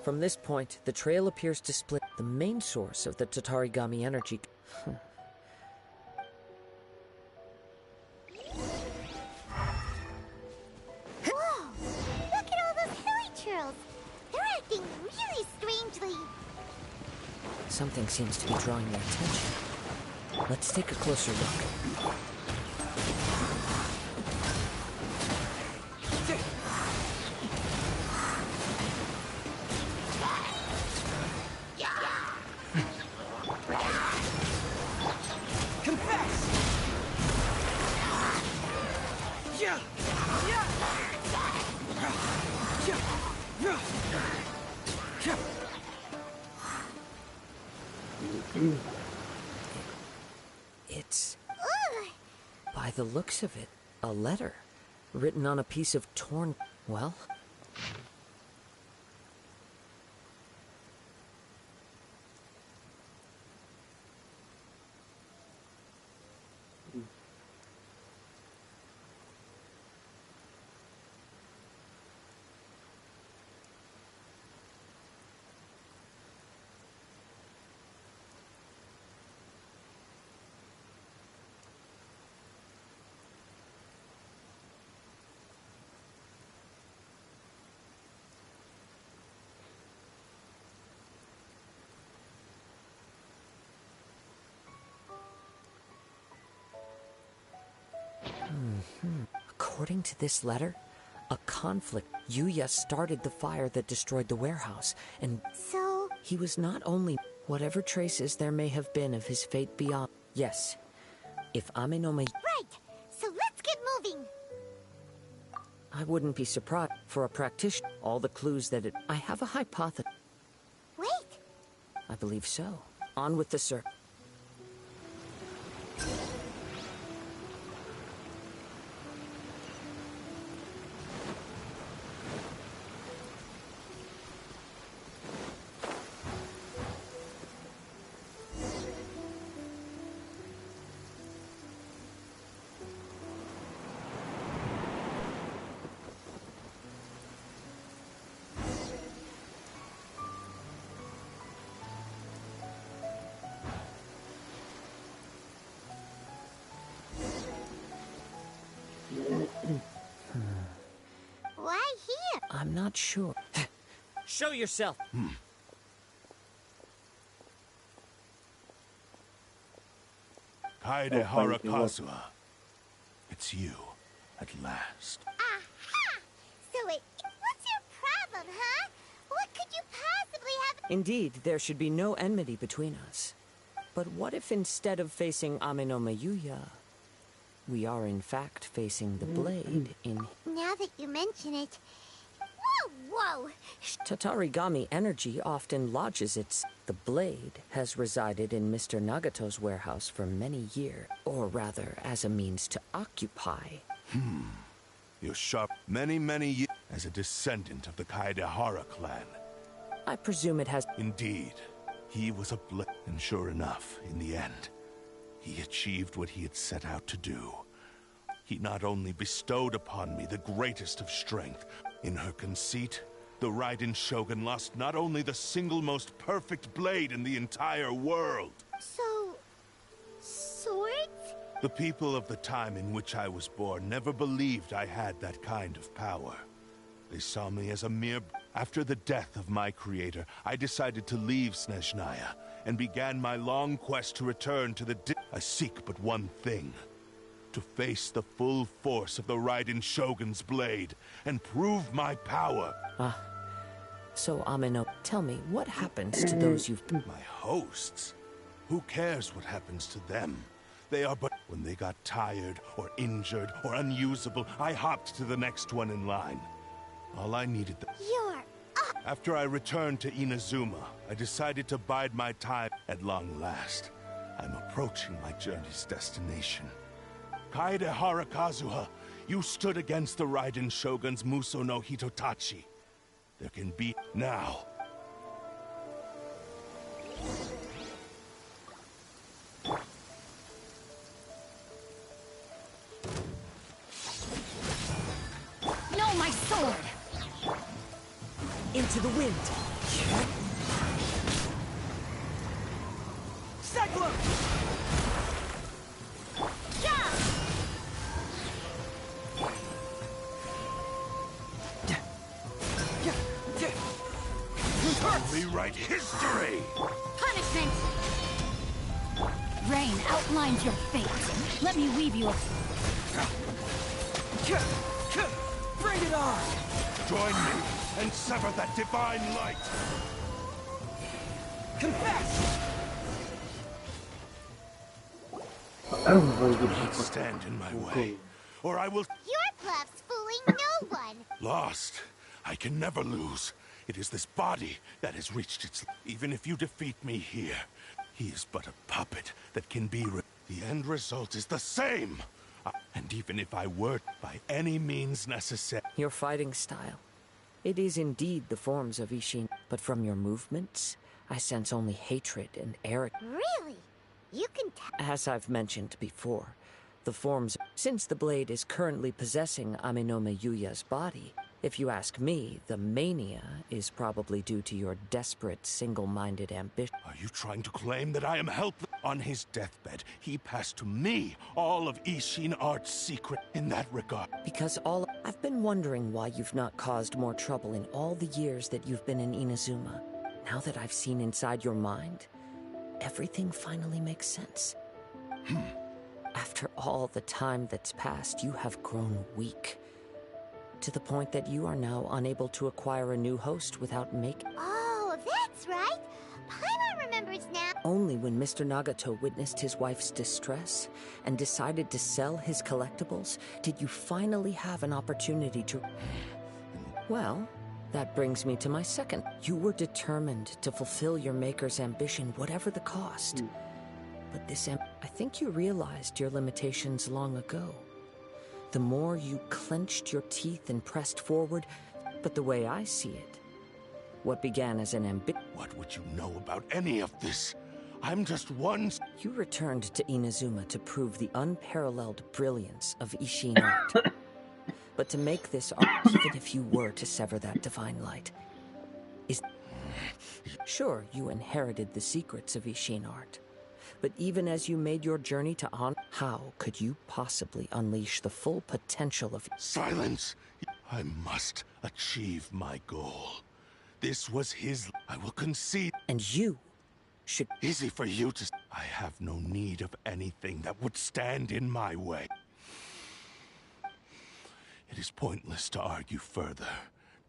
From this point, the trail appears to split the main source of the Tatarigami energy. Whoa! Look at all those hilly churls! They're acting really strangely. Something seems to be drawing their attention. Let's take a closer look. It's, by the looks of it, a letter written on a piece of torn... Well... According to this letter, a conflict. Yuya started the fire that destroyed the warehouse, and So... he was not only whatever traces there may have been of his fate beyond. Yes, if Amenoma... Right! So let's get moving! I wouldn't be surprised for a practitioner. All the clues that it... I have a hypothesis. Wait! I believe so. On with the search. Why here? I'm not sure. Show yourself! Kaedehara Kazuha. It's you, at last. Aha! So what's your problem, huh? What could you possibly have... Indeed, there should be no enmity between us. But what if instead of facing Amenoma Yuya, we are in fact facing the blade in... Now that you mention it... Whoa, whoa! Tatarigami energy often lodges its... The blade has resided in Mr. Nagato's warehouse for many years, or rather, as a means to occupy. You're sharp many years as a descendant of the Kaedehara clan. I presume it has... Indeed, he was a blade. And sure enough, in the end, he achieved what he had set out to do. He not only bestowed upon me the greatest of strength. In her conceit, the Raiden Shogun lost not only the single most perfect blade in the entire world. So... swords? The people of the time in which I was born never believed I had that kind of power. They saw me as a mere... After the death of my creator, I decided to leave Snezhnaya and began my long quest to return to the... I seek but one thing. To face the full force of the Raiden Shogun's blade and prove my power. So, Amino, tell me, what happens to those you've... My hosts? Who cares what happens to them? They are but... When they got tired, or injured, or unusable, I hopped to the next one in line. All I needed... You're... After I returned to Inazuma, I decided to bide my time at long last. I'm approaching my journey's destination. Kaedehara Kazuha, you stood against the Raiden Shogun's Muso no Hitotachi. There can be now. No, my sword! Into the wind. Cyclone! Rewrite history! Punishment! Rain outlines your fate. Let me weave you a... Bring it on! Join me and sever that divine light! Confess! Do not stand in my way, or I will... Your bluff's fooling no one. Lost. I can never lose. It is this body that has reached its... Even if you defeat me here, he is but a puppet that can be... The end result is the same! And even if I were, by any means necessary... Your fighting style. It is indeed the forms of Ishin, but from your movements, I sense only hatred and arrogance. Really? You can tell. As I've mentioned before, the forms... Since the blade is currently possessing Aminome Yuya's body, if you ask me, the mania is probably due to your desperate, single-minded ambition. Are you trying to claim that I am helpless? On his deathbed, he passed to me all of Ishin Art's secret in that regard. Because I've been wondering why you've not caused more trouble in all the years that you've been in Inazuma. Now that I've seen inside your mind, everything finally makes sense. After all the time that's passed, you have grown weak. To the point that you are now unable to acquire a new host without making... Oh, that's right. Paimon remembers now. Only when Mr. Nagato witnessed his wife's distress and decided to sell his collectibles did you finally have an opportunity to... Well, that brings me to my second. You were determined to fulfill your maker's ambition, whatever the cost. But I think you realized your limitations long ago. The more you clenched your teeth and pressed forward, but the way I see it, what began as an ambition... What would you know about any of this? I'm just one... You returned to Inazuma to prove the unparalleled brilliance of Ishin art. But to make this art, even if you were to sever that divine light, is... Sure, you inherited the secrets of Ishin art. But even as you made your journey to honor, how could you possibly unleash the full potential of... Silence! I must achieve my goal. This was his... I will concede... And you should... Easy for you to... I have no need of anything that would stand in my way. It is pointless to argue further,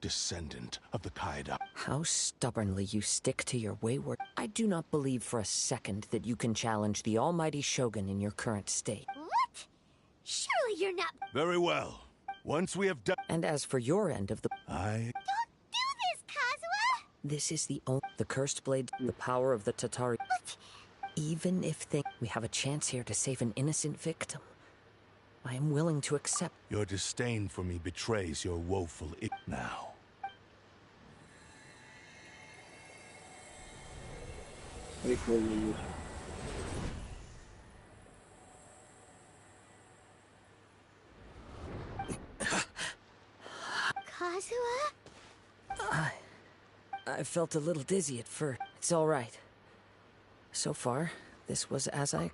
descendant of the Kaeda. How stubbornly you stick to your wayward... I do not believe for a second that you can challenge the almighty Shogun in your current state. What? Surely you're not... Very well. Once we have done... And as for your end of the... I... Don't do this, Kazuha! This is the cursed blade, the power of the Tatari... But... Even if we have a chance here to save an innocent victim, I am willing to accept... Your disdain for me betrays your woeful now. Прикольно. Kazuha? I felt a little dizzy at first. It's all right. So far, this was as I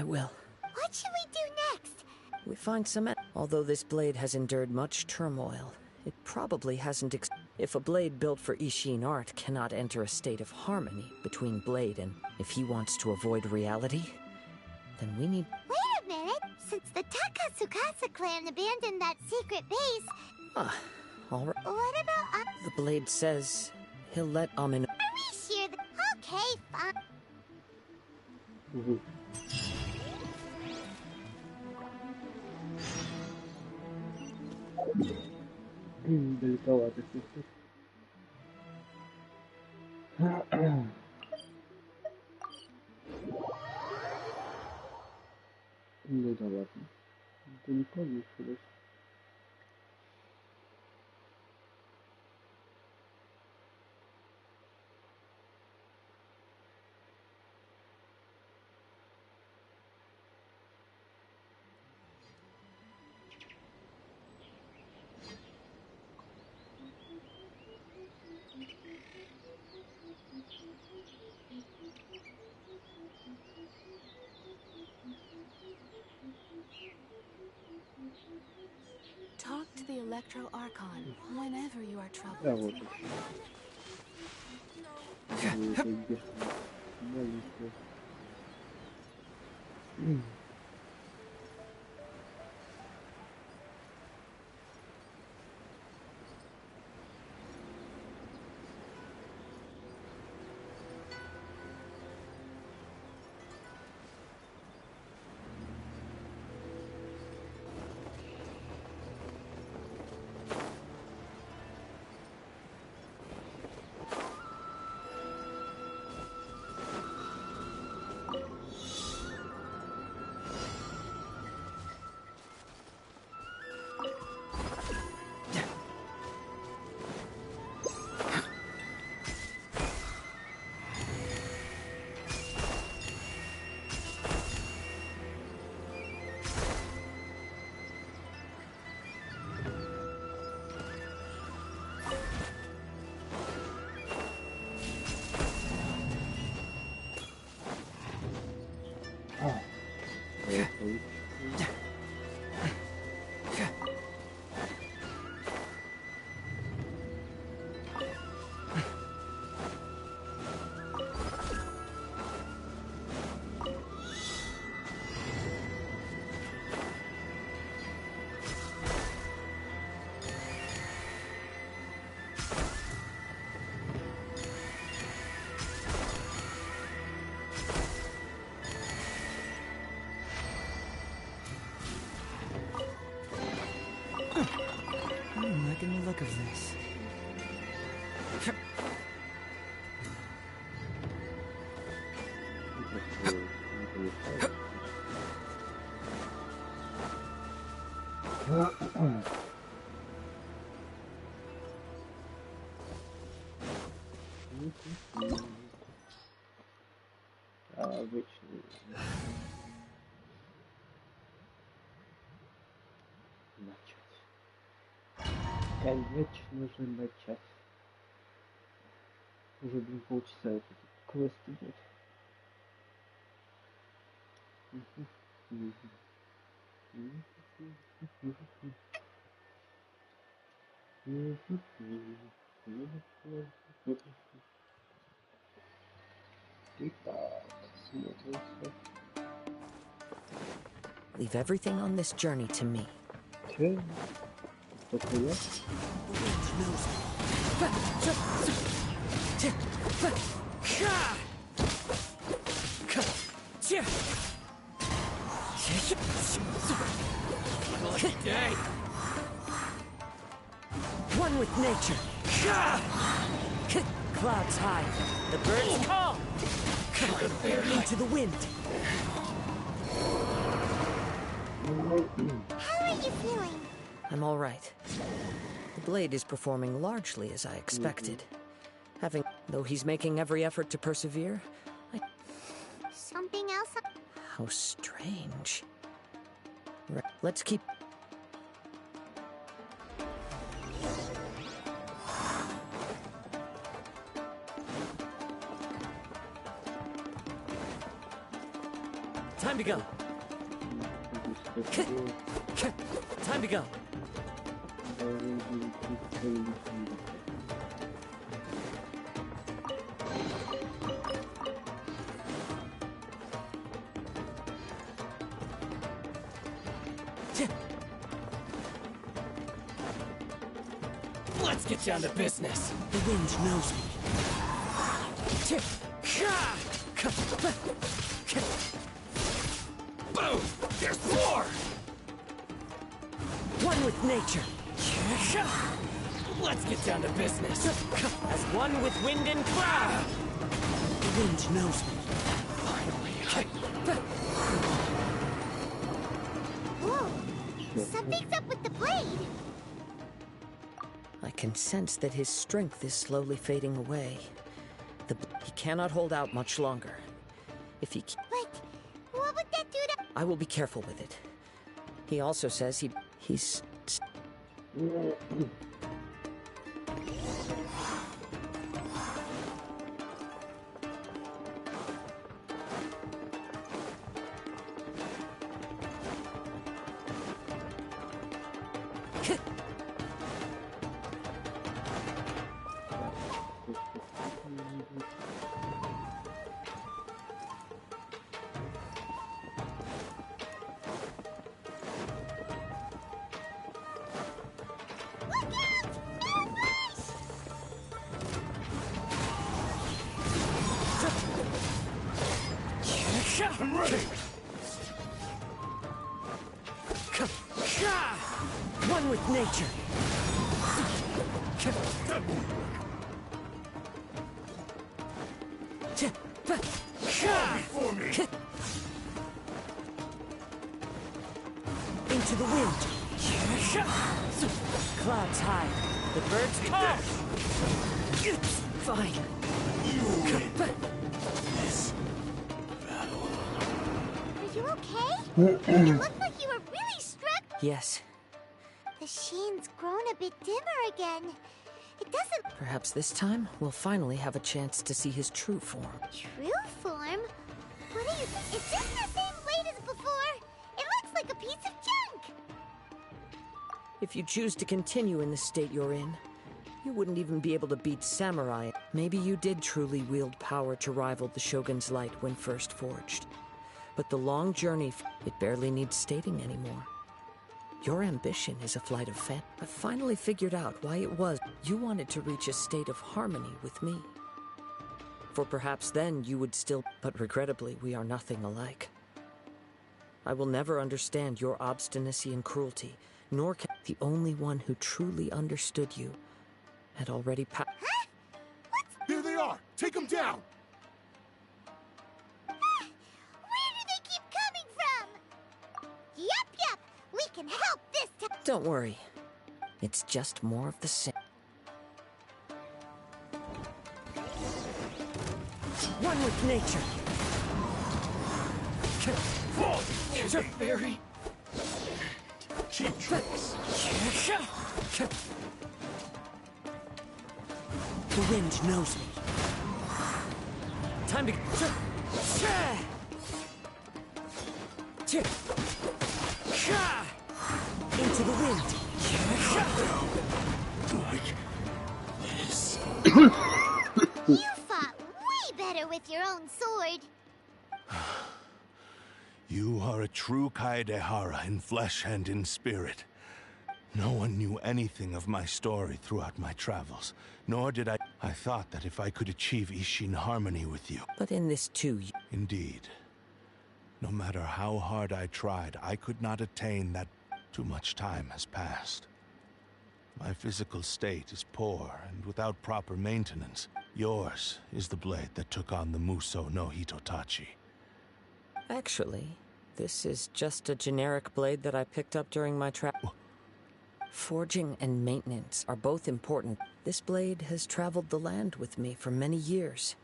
will. What should we do next? We find some... Although this blade has endured much turmoil, it probably hasn't... If a blade built for Ishin art cannot enter a state of harmony between blade and... If he wants to avoid reality, then we need... Wait a minute! Since the Takatsukasa clan abandoned that secret base... all right. What about... The blade says he'll let Amino... Are we sure that... Okay, fine. Далековато все. да ладно. Это не получилось. Talk to the Electro Archon whenever you are troubled. Да, вот еще. Это бешеная маленькая. I'm liking the look of this. Обычный. Начать. Конечно же начать. Уже, блин, полчаса этот квест идет. Итак, смотримся. Leave everything on this journey to me. Че? Только я? One with nature. Clouds high. The birds call. Into the wind. How are you feeling? I'm all right. The blade is performing largely as I expected. Though he's making every effort to persevere, Something else? how strange. Let's keep... Time to go. Time to go. Let's get down to business. The wind knows me. Boom! There's more! One with nature. Let's get down to business. As one with wind and cloud. The wind knows me. Finally, Something's up with the blade. I can sense that his strength is slowly fading away. He cannot hold out much longer. If he... But what would that do to... I will be careful with it. He also says he's... I'm ready! One with nature. Before me! Into the wind. Clouds high. The birds call. Fine. Are you okay? You look like you were really struck. Yes. The sheen's grown a bit dimmer again. It doesn't... Perhaps this time we'll finally have a chance to see his true form. True form? What are you... Is this the same blade as before? It looks like a piece of junk! If you choose to continue in the state you're in, you wouldn't even be able to beat Samurai. Maybe you did truly wield power to rival the Shogun's light when first forged. But the long journey, it barely needs stating anymore. Your ambition is a flight of fancy. I've finally figured out why it was you wanted to reach a state of harmony with me. For perhaps then you would still... But regrettably, we are nothing alike. I will never understand your obstinacy and cruelty, nor can... The only one who truly understood you had already passed. Huh? Here they are! Take them down! Where do they keep coming from? Yup! We can help this time. Don't worry. It's just more of the same. One with nature. Is it very Cheap tricks! The wind knows me. Time to... Into the wind. Like this. You fought way better with your own sword. You are a true Kaedehara in flesh and in spirit. No one knew anything of my story throughout my travels, nor did I... I thought that if I could achieve Ishin harmony with you... But in this too... Indeed. No matter how hard I tried, I could not attain that. Too much time has passed. My physical state is poor and without proper maintenance. Yours is the blade that took on the Muso no Hitotachi. Actually, this is just a generic blade that I picked up during my travel. Forging and maintenance are both important. This blade has traveled the land with me for many years,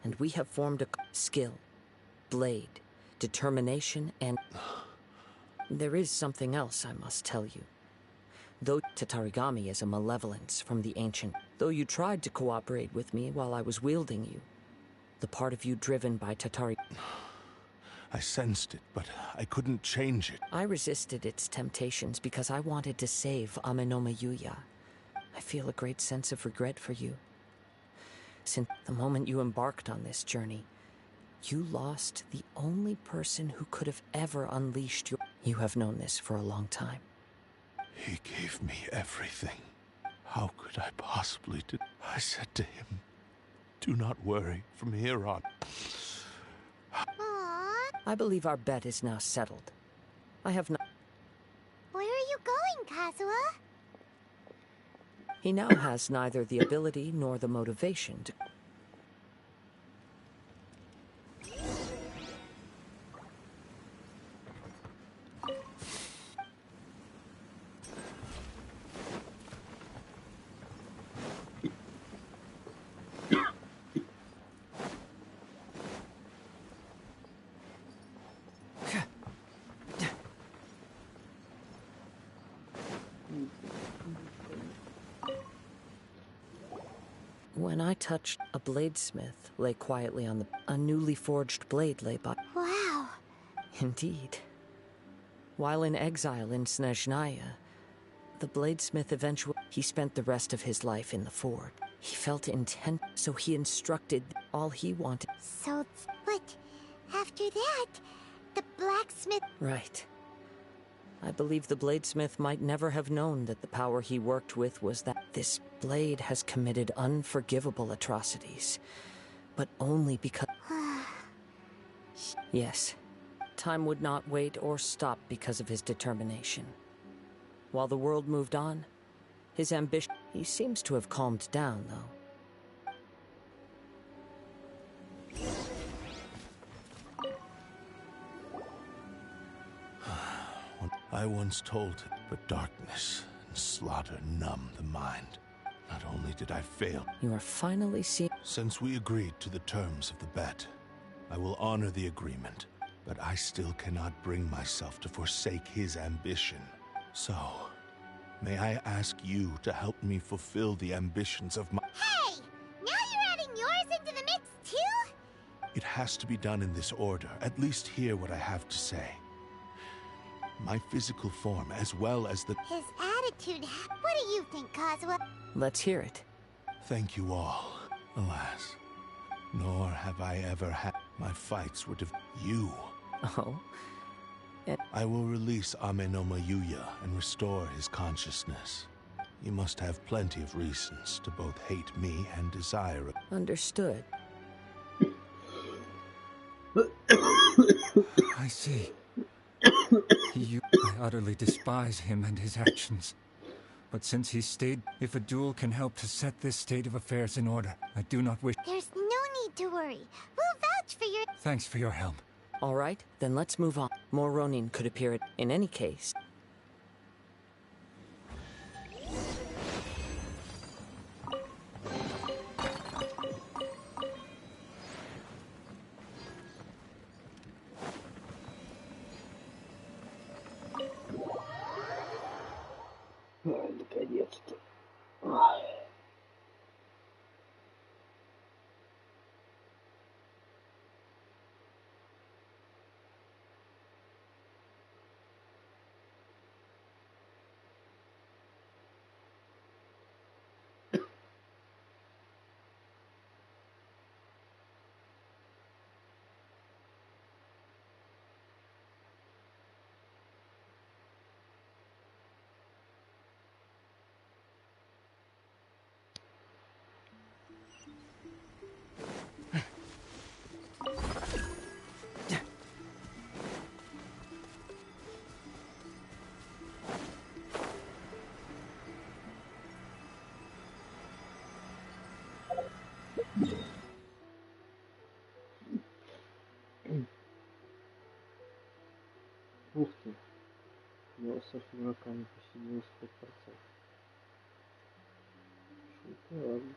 and we have formed a skill, blade, determination, and... There is something else I must tell you. Though Tatarigami is a malevolence from the ancient, though you tried to cooperate with me while I was wielding you, the part of you driven by Tatari... I sensed it, but I couldn't change it. I resisted its temptations because I wanted to save Amenoma Yuya. I feel a great sense of regret for you. Since the moment you embarked on this journey, you lost the only person who could have ever unleashed your... You have known this for a long time. He gave me everything. How could I possibly do... I said to him, do not worry from here on. Aww. I believe our bet is now settled. I have not... Where are you going, Kazuha? He now has neither the ability nor the motivation to... When I touched, a bladesmith lay quietly on the... A newly forged blade lay by... Wow. Indeed. While in exile in Snezhnaya, the bladesmith eventually... He spent the rest of his life in the forge. He felt intent, so he instructed all he wanted. So, but after that, the blacksmith... Right. I believe the bladesmith might never have known that the power he worked with was that this blade has committed unforgivable atrocities, but only because... Yes. Time would not wait or stop because of his determination. While the world moved on, his ambition... He seems to have calmed down, though. I once told it, but darkness and slaughter numb the mind. Not only did I fail... You are finally seeing... Since we agreed to the terms of the bet, I will honor the agreement, but I still cannot bring myself to forsake his ambition. So, may I ask you to help me fulfill the ambitions of my... Hey! Now you're adding yours into the mix, too? It has to be done in this order. At least hear what I have to say. My physical form, as well as the... His attitude... What do you think, Kazuha? Let's hear it. Thank you all. Alas, nor have I ever had... My fights were you. Oh? I will release Amenoma Yuya and restore his consciousness. You must have plenty of reasons to both hate me and desire it. Understood. I see. I utterly despise him and his actions. But since he stayed, if a duel can help to set this state of affairs in order, I do not wish... There's no need to worry. We'll vouch for your... Thanks for your help. All right, then let's move on. More Ronin could appear in any case. Наконец-то. Ух ты, я со игроками почти 95%. Шутка, ладно.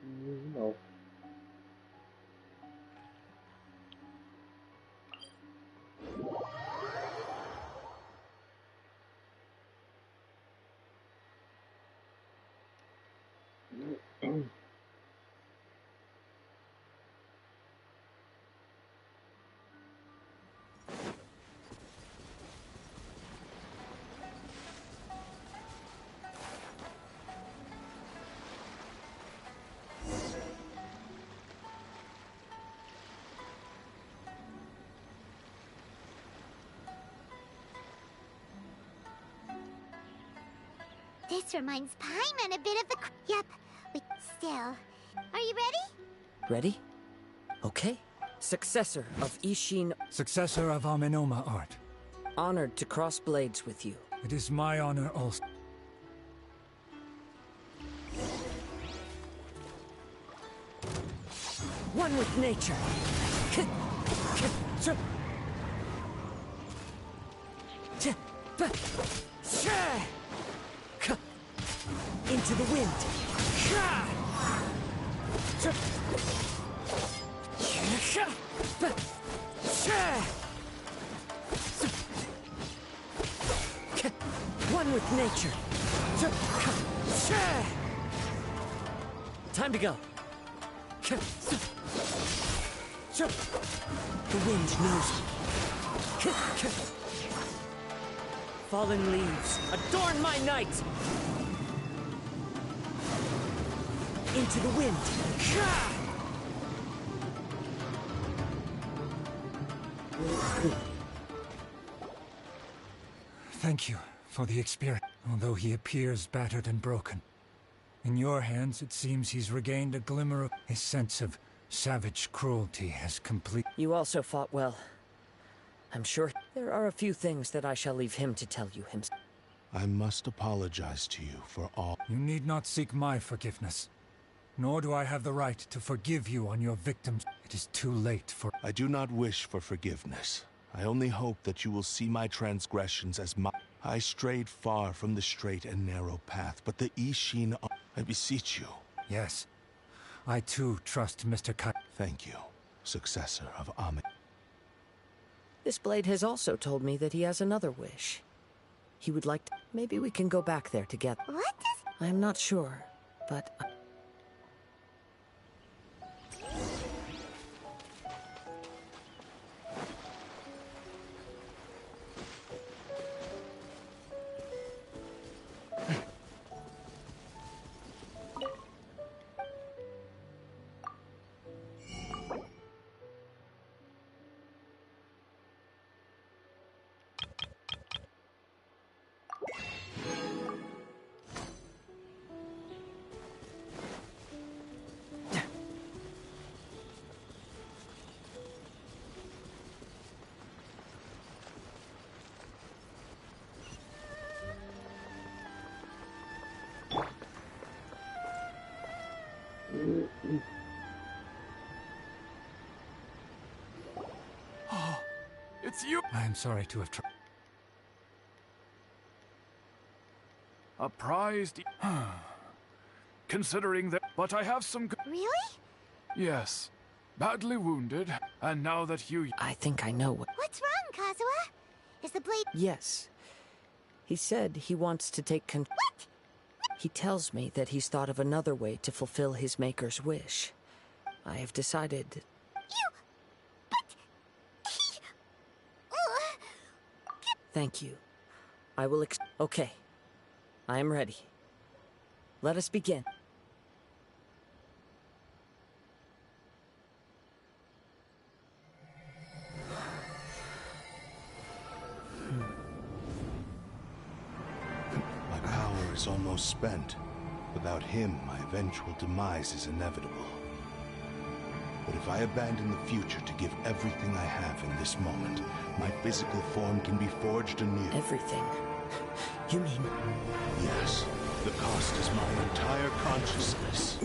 Не знал. This reminds Paimon a bit of the... Yep, but still. Are you ready? Ready? Okay. Successor of Ishin... Successor of Amenoma art. Honored to cross blades with you. It is my honor also. One with nature. Into the wind. One with nature. Time to go. The wind knows me. Fallen leaves, adorn my night! Into the wind. Thank you for the experience, although he appears battered and broken. In your hands, it seems he's regained a glimmer of his sense of savage cruelty has complete. You also fought well. I'm sure there are a few things that I shall leave him to tell you himself. I must apologize to you for all. You need not seek my forgiveness. Nor do I have the right to forgive you on your victims. It is too late for... I do not wish for forgiveness. I only hope that you will see my transgressions as my... I strayed far from the straight and narrow path, but the Ishin... I beseech you. Yes. I too trust Mr. Kai. Thank you, successor of Ame. This blade has also told me that he has another wish. He would like to... Maybe we can go back there together. What does... I'm not sure, but... It's you! I am sorry to have tried. A prized... Considering that... But I have some... Really? Yes. Badly wounded, and now that you... I think I know what... What's wrong, Kazuha? Is the blade... Yes. He said he wants to take What? He tells me that he's thought of another way to fulfill his maker's wish. I have decided... You... But... He... Thank you. I will Okay. I am ready. Let us begin. My power is almost spent. Without him, my eventual demise is inevitable. But if I abandon the future to give everything I have in this moment, my physical form can be forged anew. Everything? You mean... Yes. The cost is my entire consciousness.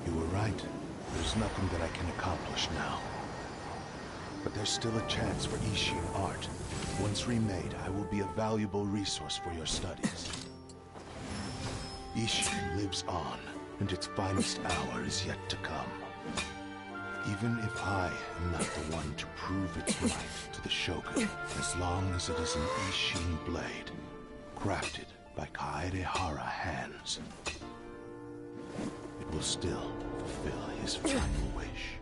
You were right. There's nothing that I can accomplish now. But there's still a chance for Ishin art. Once remade, I will be a valuable resource for your studies. Ishin lives on, and its finest hour is yet to come. Even if I am not the one to prove its might to the Shogun, as long as it is an Ishin blade, crafted by Kaedehara hands, it will still fulfill his final wish.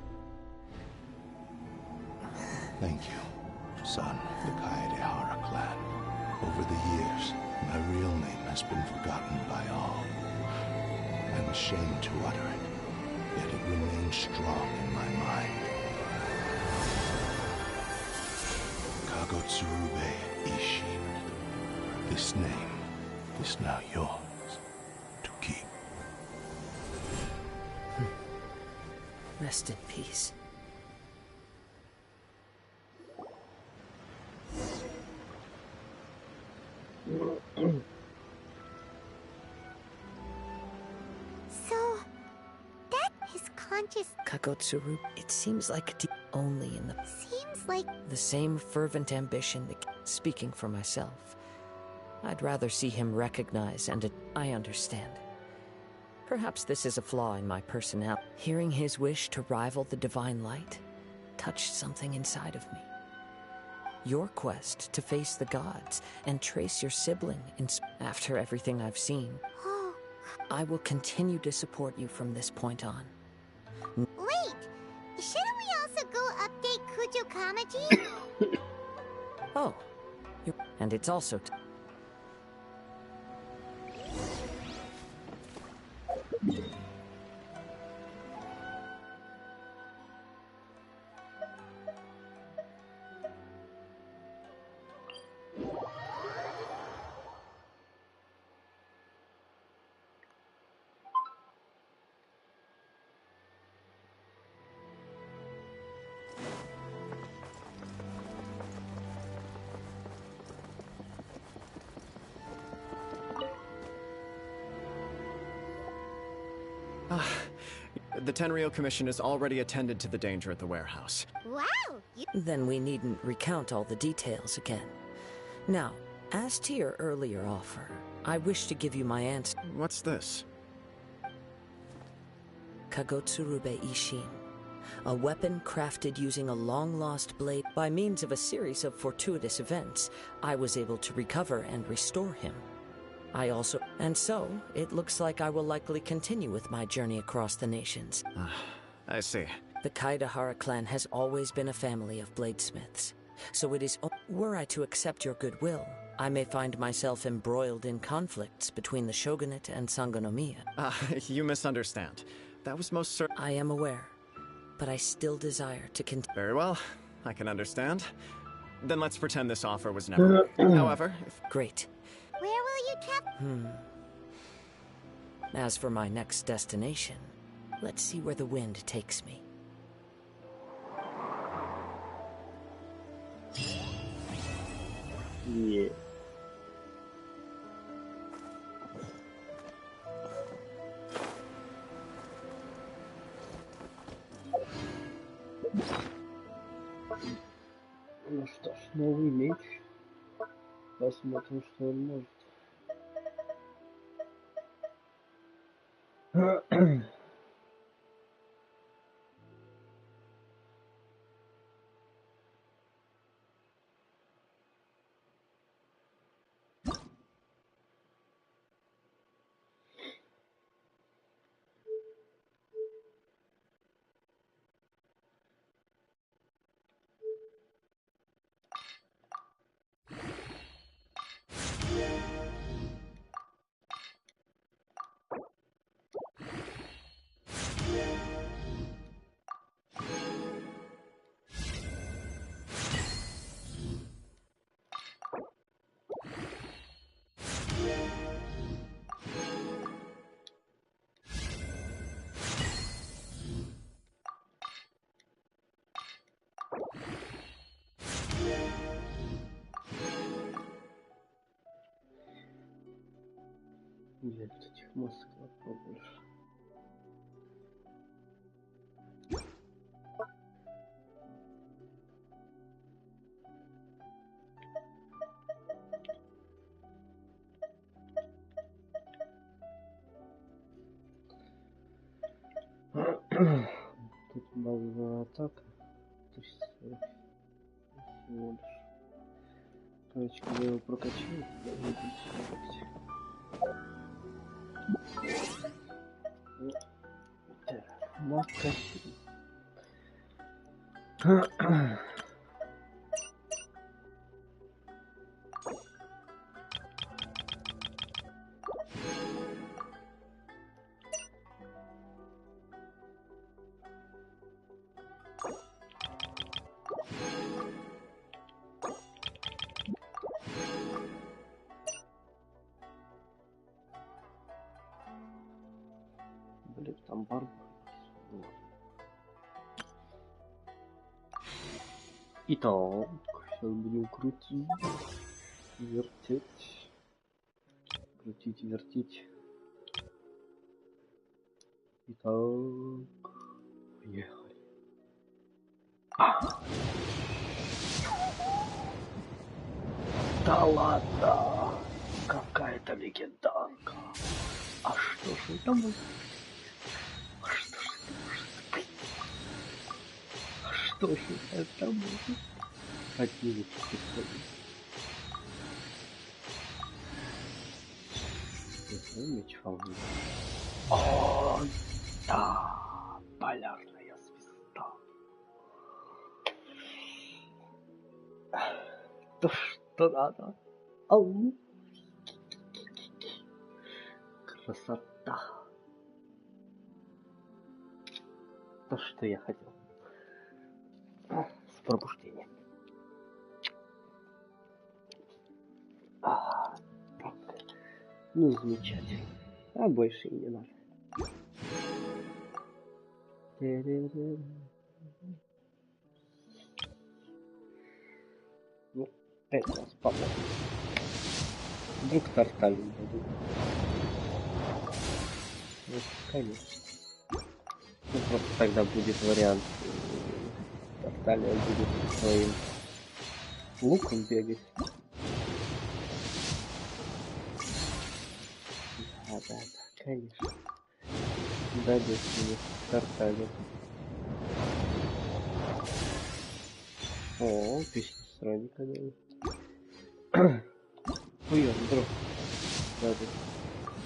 Thank you, son of the Kaedehara clan. Over the years, my real name has been forgotten by all. I'm ashamed to utter it, yet it remains strong in my mind. Kagotsurube Ishin. This name is now yours to keep. Rest in peace. So... that is conscious... Kagotsuru, it seems like only in the... Seems like... The same fervent ambition that... Speaking for myself, I'd rather see him recognize and I understand. Perhaps this is a flaw in my personality. Hearing his wish to rival the divine light touched something inside of me. Your quest to face the gods and trace your sibling after everything I've seen, I will continue to support you from this point on. Wait! Shouldn't we also go update Kujo Kamaji? Oh, and it's also The Tenryou Commission has already attended to the danger at the warehouse. Wow! Then we needn't recount all the details again. Now, as to your earlier offer, I wish to give you my answer. What's this? Kagotsurube Ishin. A weapon crafted using a long-lost blade. By means of a series of fortuitous events, I was able to recover and restore him. And so, it looks like I will likely continue with my journey across the nations. I see. The Kaedahara clan has always been a family of bladesmiths, so it is... Were I to accept your goodwill, I may find myself embroiled in conflicts between the shogunate and Sangonomiya. You misunderstand. That was most certain. I am aware, but I still desire to continue. Very well, I can understand. Then let's pretend this offer was never made. However, if... Great. Where will you travel? As for my next destination, let's see where the wind takes me. Yeah. Ну что ж, новый меч. Посмотрим, что он может. Нет, этих масок побольше. Тут базовая атака 340 всего лишь. Короче, когда его прокачаю, тогда будет все. Накачу. Блин, там барбар. Итак, сейчас будем крутить, вертеть, крутить, вертеть. Итак, поехали. Да ладно! это легендарка. А что же это может быть? А что же это может быть? А что же это может быть? От милочки сходить. Меч волны. О, да, полярная звезда. То, что надо. Ау. Красота. То, что я хотел. С пробуждением. Так. Ну, замечательно. А больше и не надо. Ну, 5 раз попал. Вдруг тарталин дадут. Ну, конечно. Ну, просто тогда будет вариант. Тарталия будет со своим луком бегать. Да, конечно. Дадут мне тарталию. О, песня странника дают. Хуёв, вдруг дадут.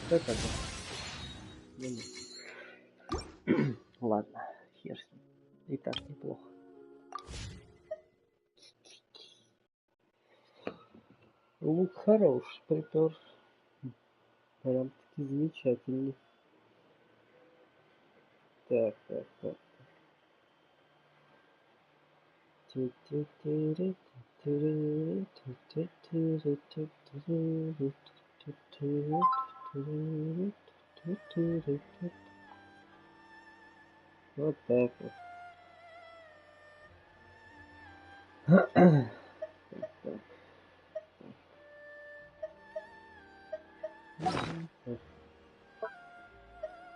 Вот это да. Ладно, хер с ним. И так неплохо. Лук хорош, припер. Прям таки замечательный. Так. Вот так вот.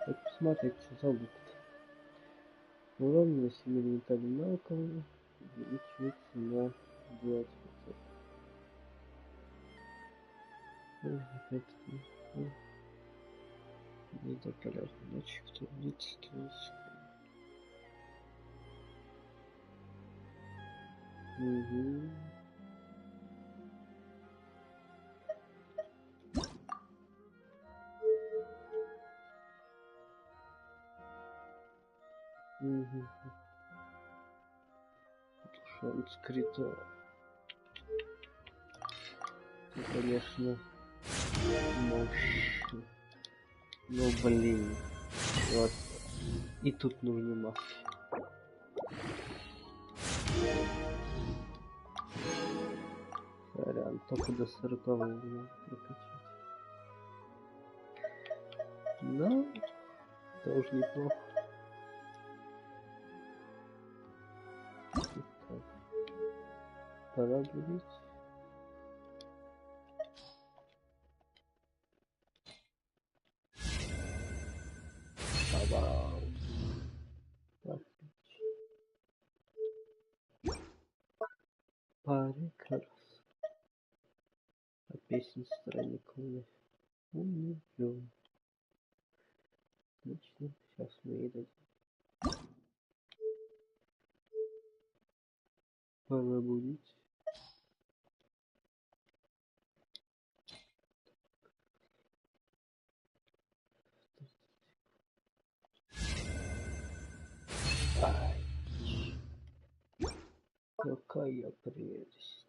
Так, посмотреть, что за лук-то. Урон на 7 элементарным навыком увеличивается на 20%. Это полярный ночь, кто длится, то есть. Угу. Шанс крита. Ну, конечно, мощно. Ну, блин. Вот. И тут нужны маски. Сорян, только до 40-го надо прокачать. Но тоже неплохо. Так. Пора будить. Прекрасно. А песня странника вновь умилён. Отлично, сейчас мы ей дадим. Пора будить. Ай. Какая прелесть.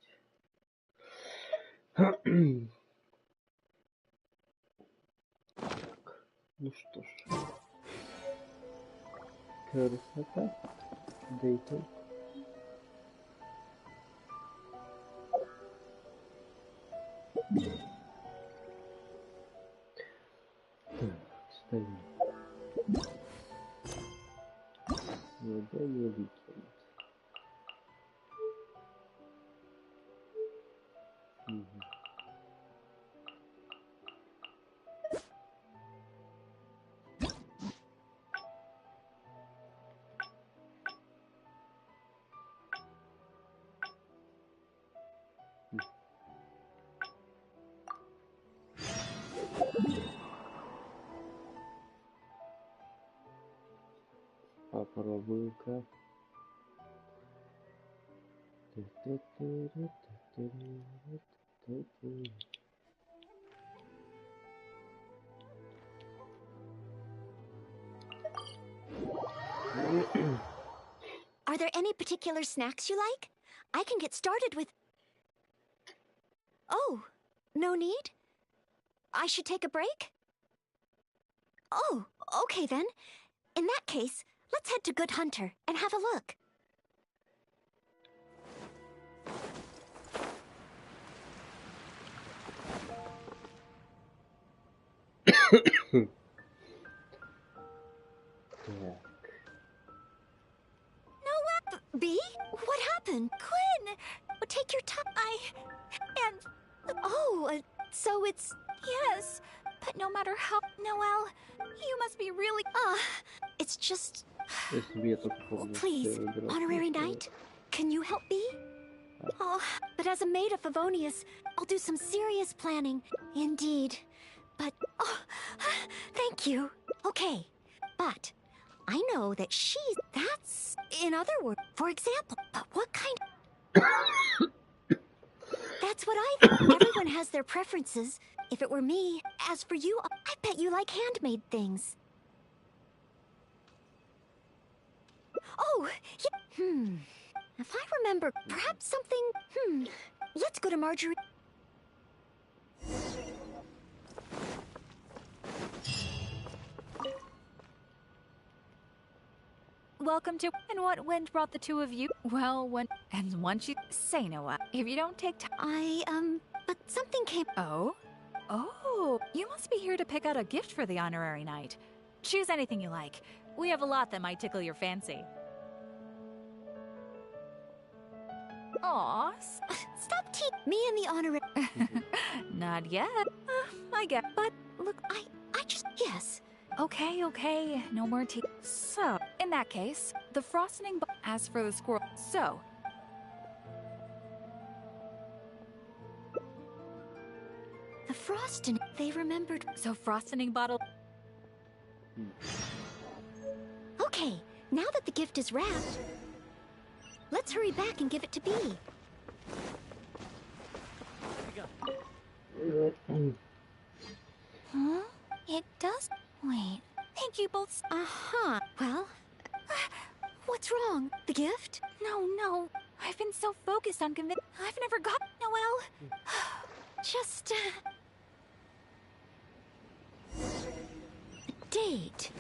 Так, ну что ж. Красота. Да и только. Так, ставим. Задание выкинуть. Угу. Попробую-ка. Are there any particular snacks you like? I can get started with... Oh, no need? I should take a break? Oh, okay then. In that case, let's head to Good Hunter and have a look. No, B? What happened? Quinn! Take your time. So it's... Yes, but no matter how... Noelle, you must be really... it's just... Если я только помню, Please, что я играл, Honorary то- Knight, can you help me? Oh, but as a maid of Favonius, I'll do some serious planning. Indeed. But, thank you. Okay, but I know that that's... In other words, for example, but what kind... That's what I think. Everyone has their preferences. If it were me, as for you, I bet you like handmade things. Oh, yeah. If I remember, perhaps something... Let's go to Marjorie... Welcome to... And what wind brought the two of you? Well, and once you... Say, Noelle, if you don't take time... But something came... Oh? Oh, you must be here to pick out a gift for the Honorary Knight. Choose anything you like. We have a lot that might tickle your fancy. Aw, Stop me and the honorary... not yet. I get... But, Look, I just... Yes. Okay, no more tea. So, in that case, the frosting... As for the squirrel... So... The frosting... They remembered... So frosting bottle... Okay, now that the gift is wrapped... Let's hurry back and give it to B. Huh? It does... Wait. Thank you both... Uh-huh. Well... What's wrong? The gift? No. I've been so focused on I've never got... Noelle. Just, A date.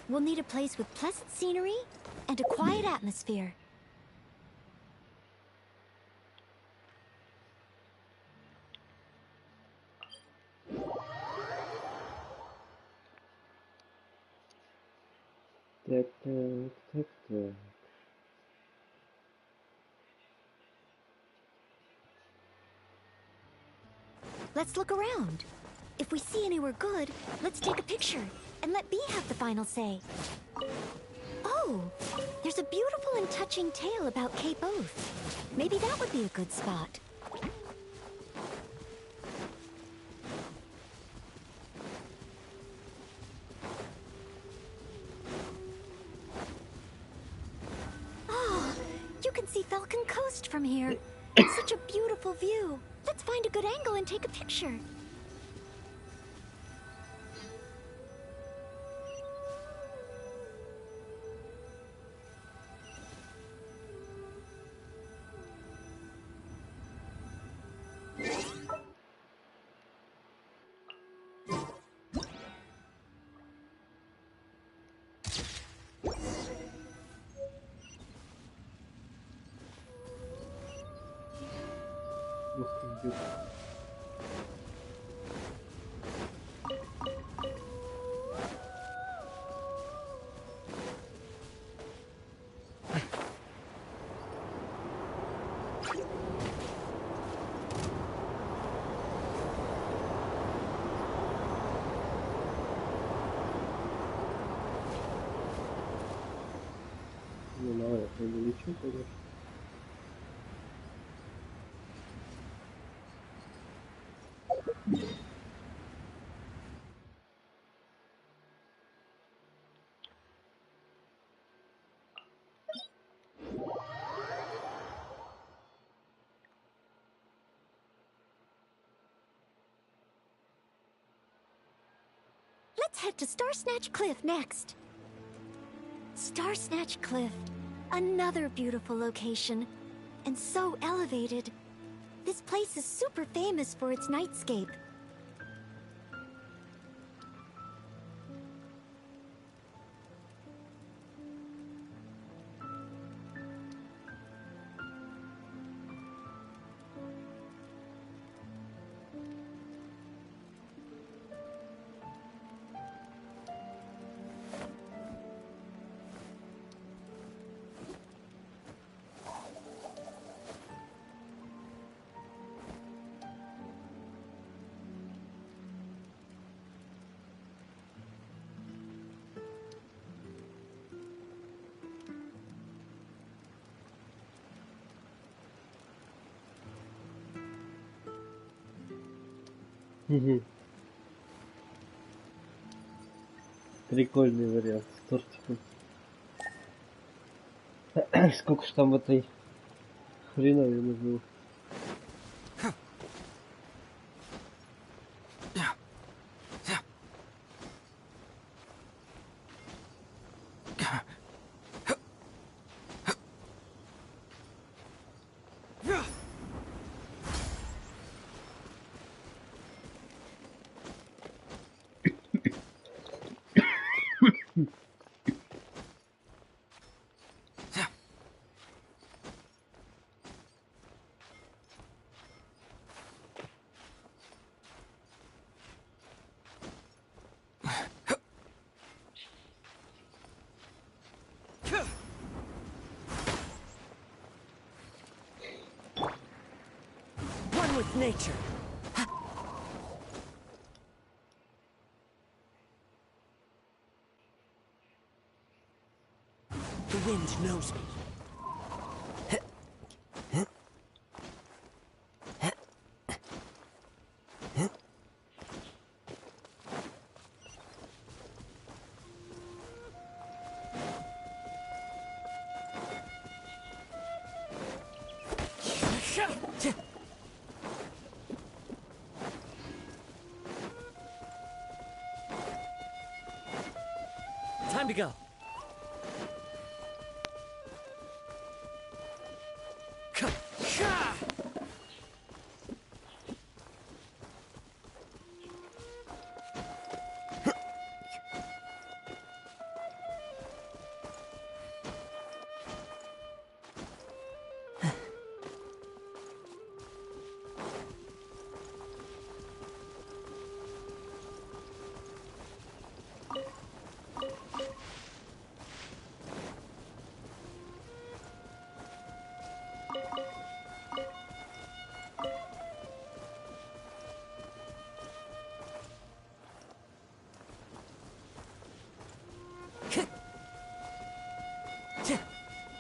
We'll need a place with pleasant scenery and a quiet atmosphere. Так. Let's look around. If we see anywhere good, let's take a picture and let B have the final say. Oh, there's a beautiful and touching tale about Cape Oath. Maybe that would be a good spot. Oh, you can see Falcon Coast from here. Such a beautiful view. Let's find a good angle and take a picture. Ну, давай, я увеличу, конечно. Let's head to Star Snatch Cliff next. Star Snatch Cliff. Another beautiful location. And so elevated. This place is super famous for its nightscape. Прикольный вариант с тортиком. Сколько ж там этой хреновины было? One with nature. The wind knows me. Time to go.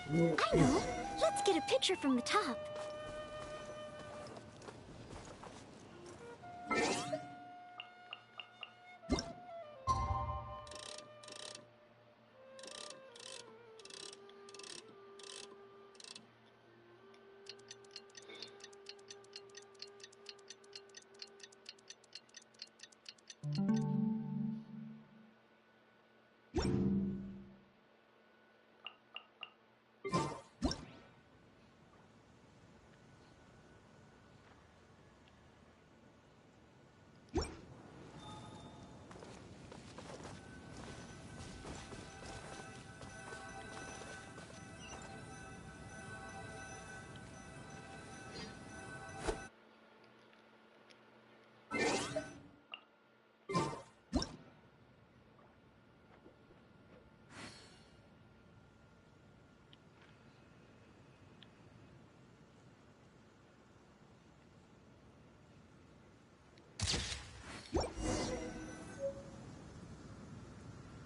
I know. Let's get a picture from the top.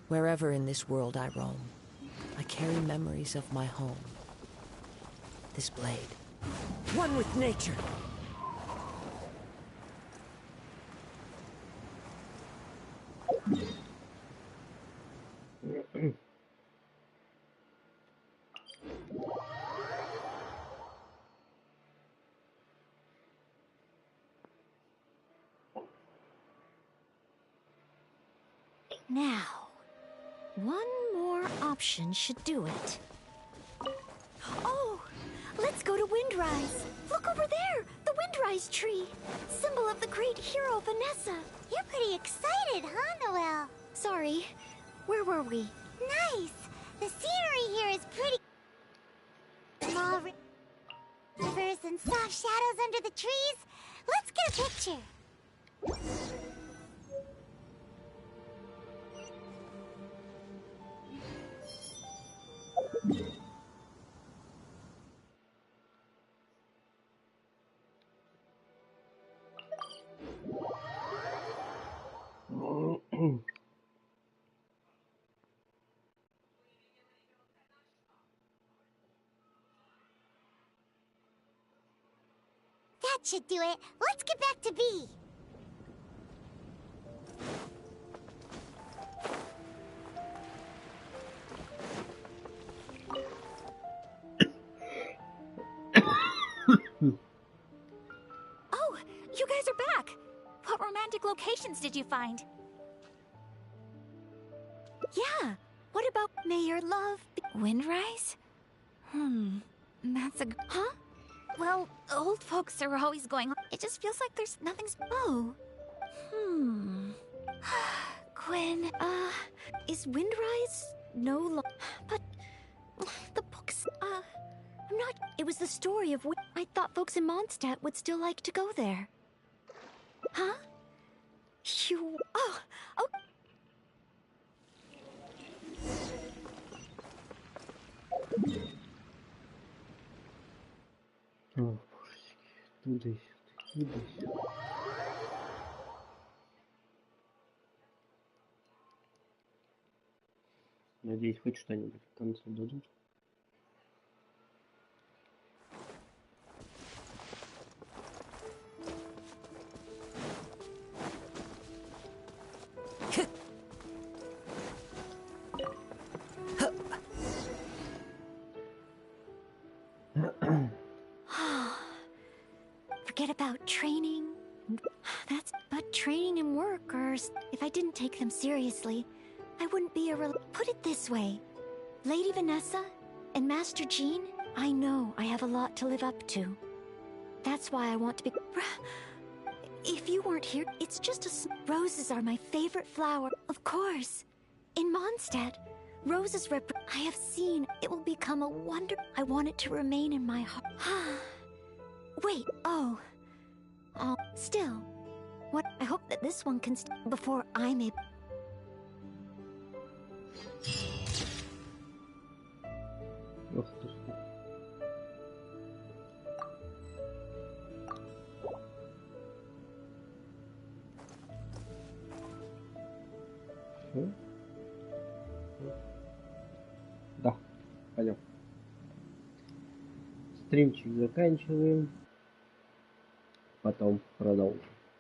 Wherever in this world I roam, I carry memories of my home. This blade, one with nature. One more option should do it. Oh, let's go to Windrise. Look over there, the Windrise tree. Symbol of the great hero Vanessa. You're pretty excited, huh, Noelle? Sorry, where were we? Nice. The scenery here is pretty. Small rivers and soft shadows under the trees. Let's get a picture. That should do it. Let's get back to B. Oh, you guys are back! What romantic locations did you find? Yeah. What about May Your Love be Windrise? That's a... Huh? Well, old folks are always going... It just feels like there's nothing's... Oh. Quinn, Is Windrise no But the books, I'm not. It was the story of. I thought folks in Mondstadt would still like to go there. Huh? You. Oh. О, божечки, туда и сюда. Надеюсь, хоть что-нибудь к концу дадут. Forget about training. But training and work are. If I didn't take them seriously, I wouldn't be a Put it this way. Lady Vanessa and Master Jean, I know I have a lot to live up to. That's why I want to be... If you weren't here, it's just Roses are my favorite flower. Of course. In Mondstadt, roses I have seen it will become a wonder. I want it to remain in my heart. Wait, oh. Still. What? I hope that this one can before I'm able... Ох ты ж. Всё? Да, пойдем. Стримчик заканчиваем. Потом продолжим.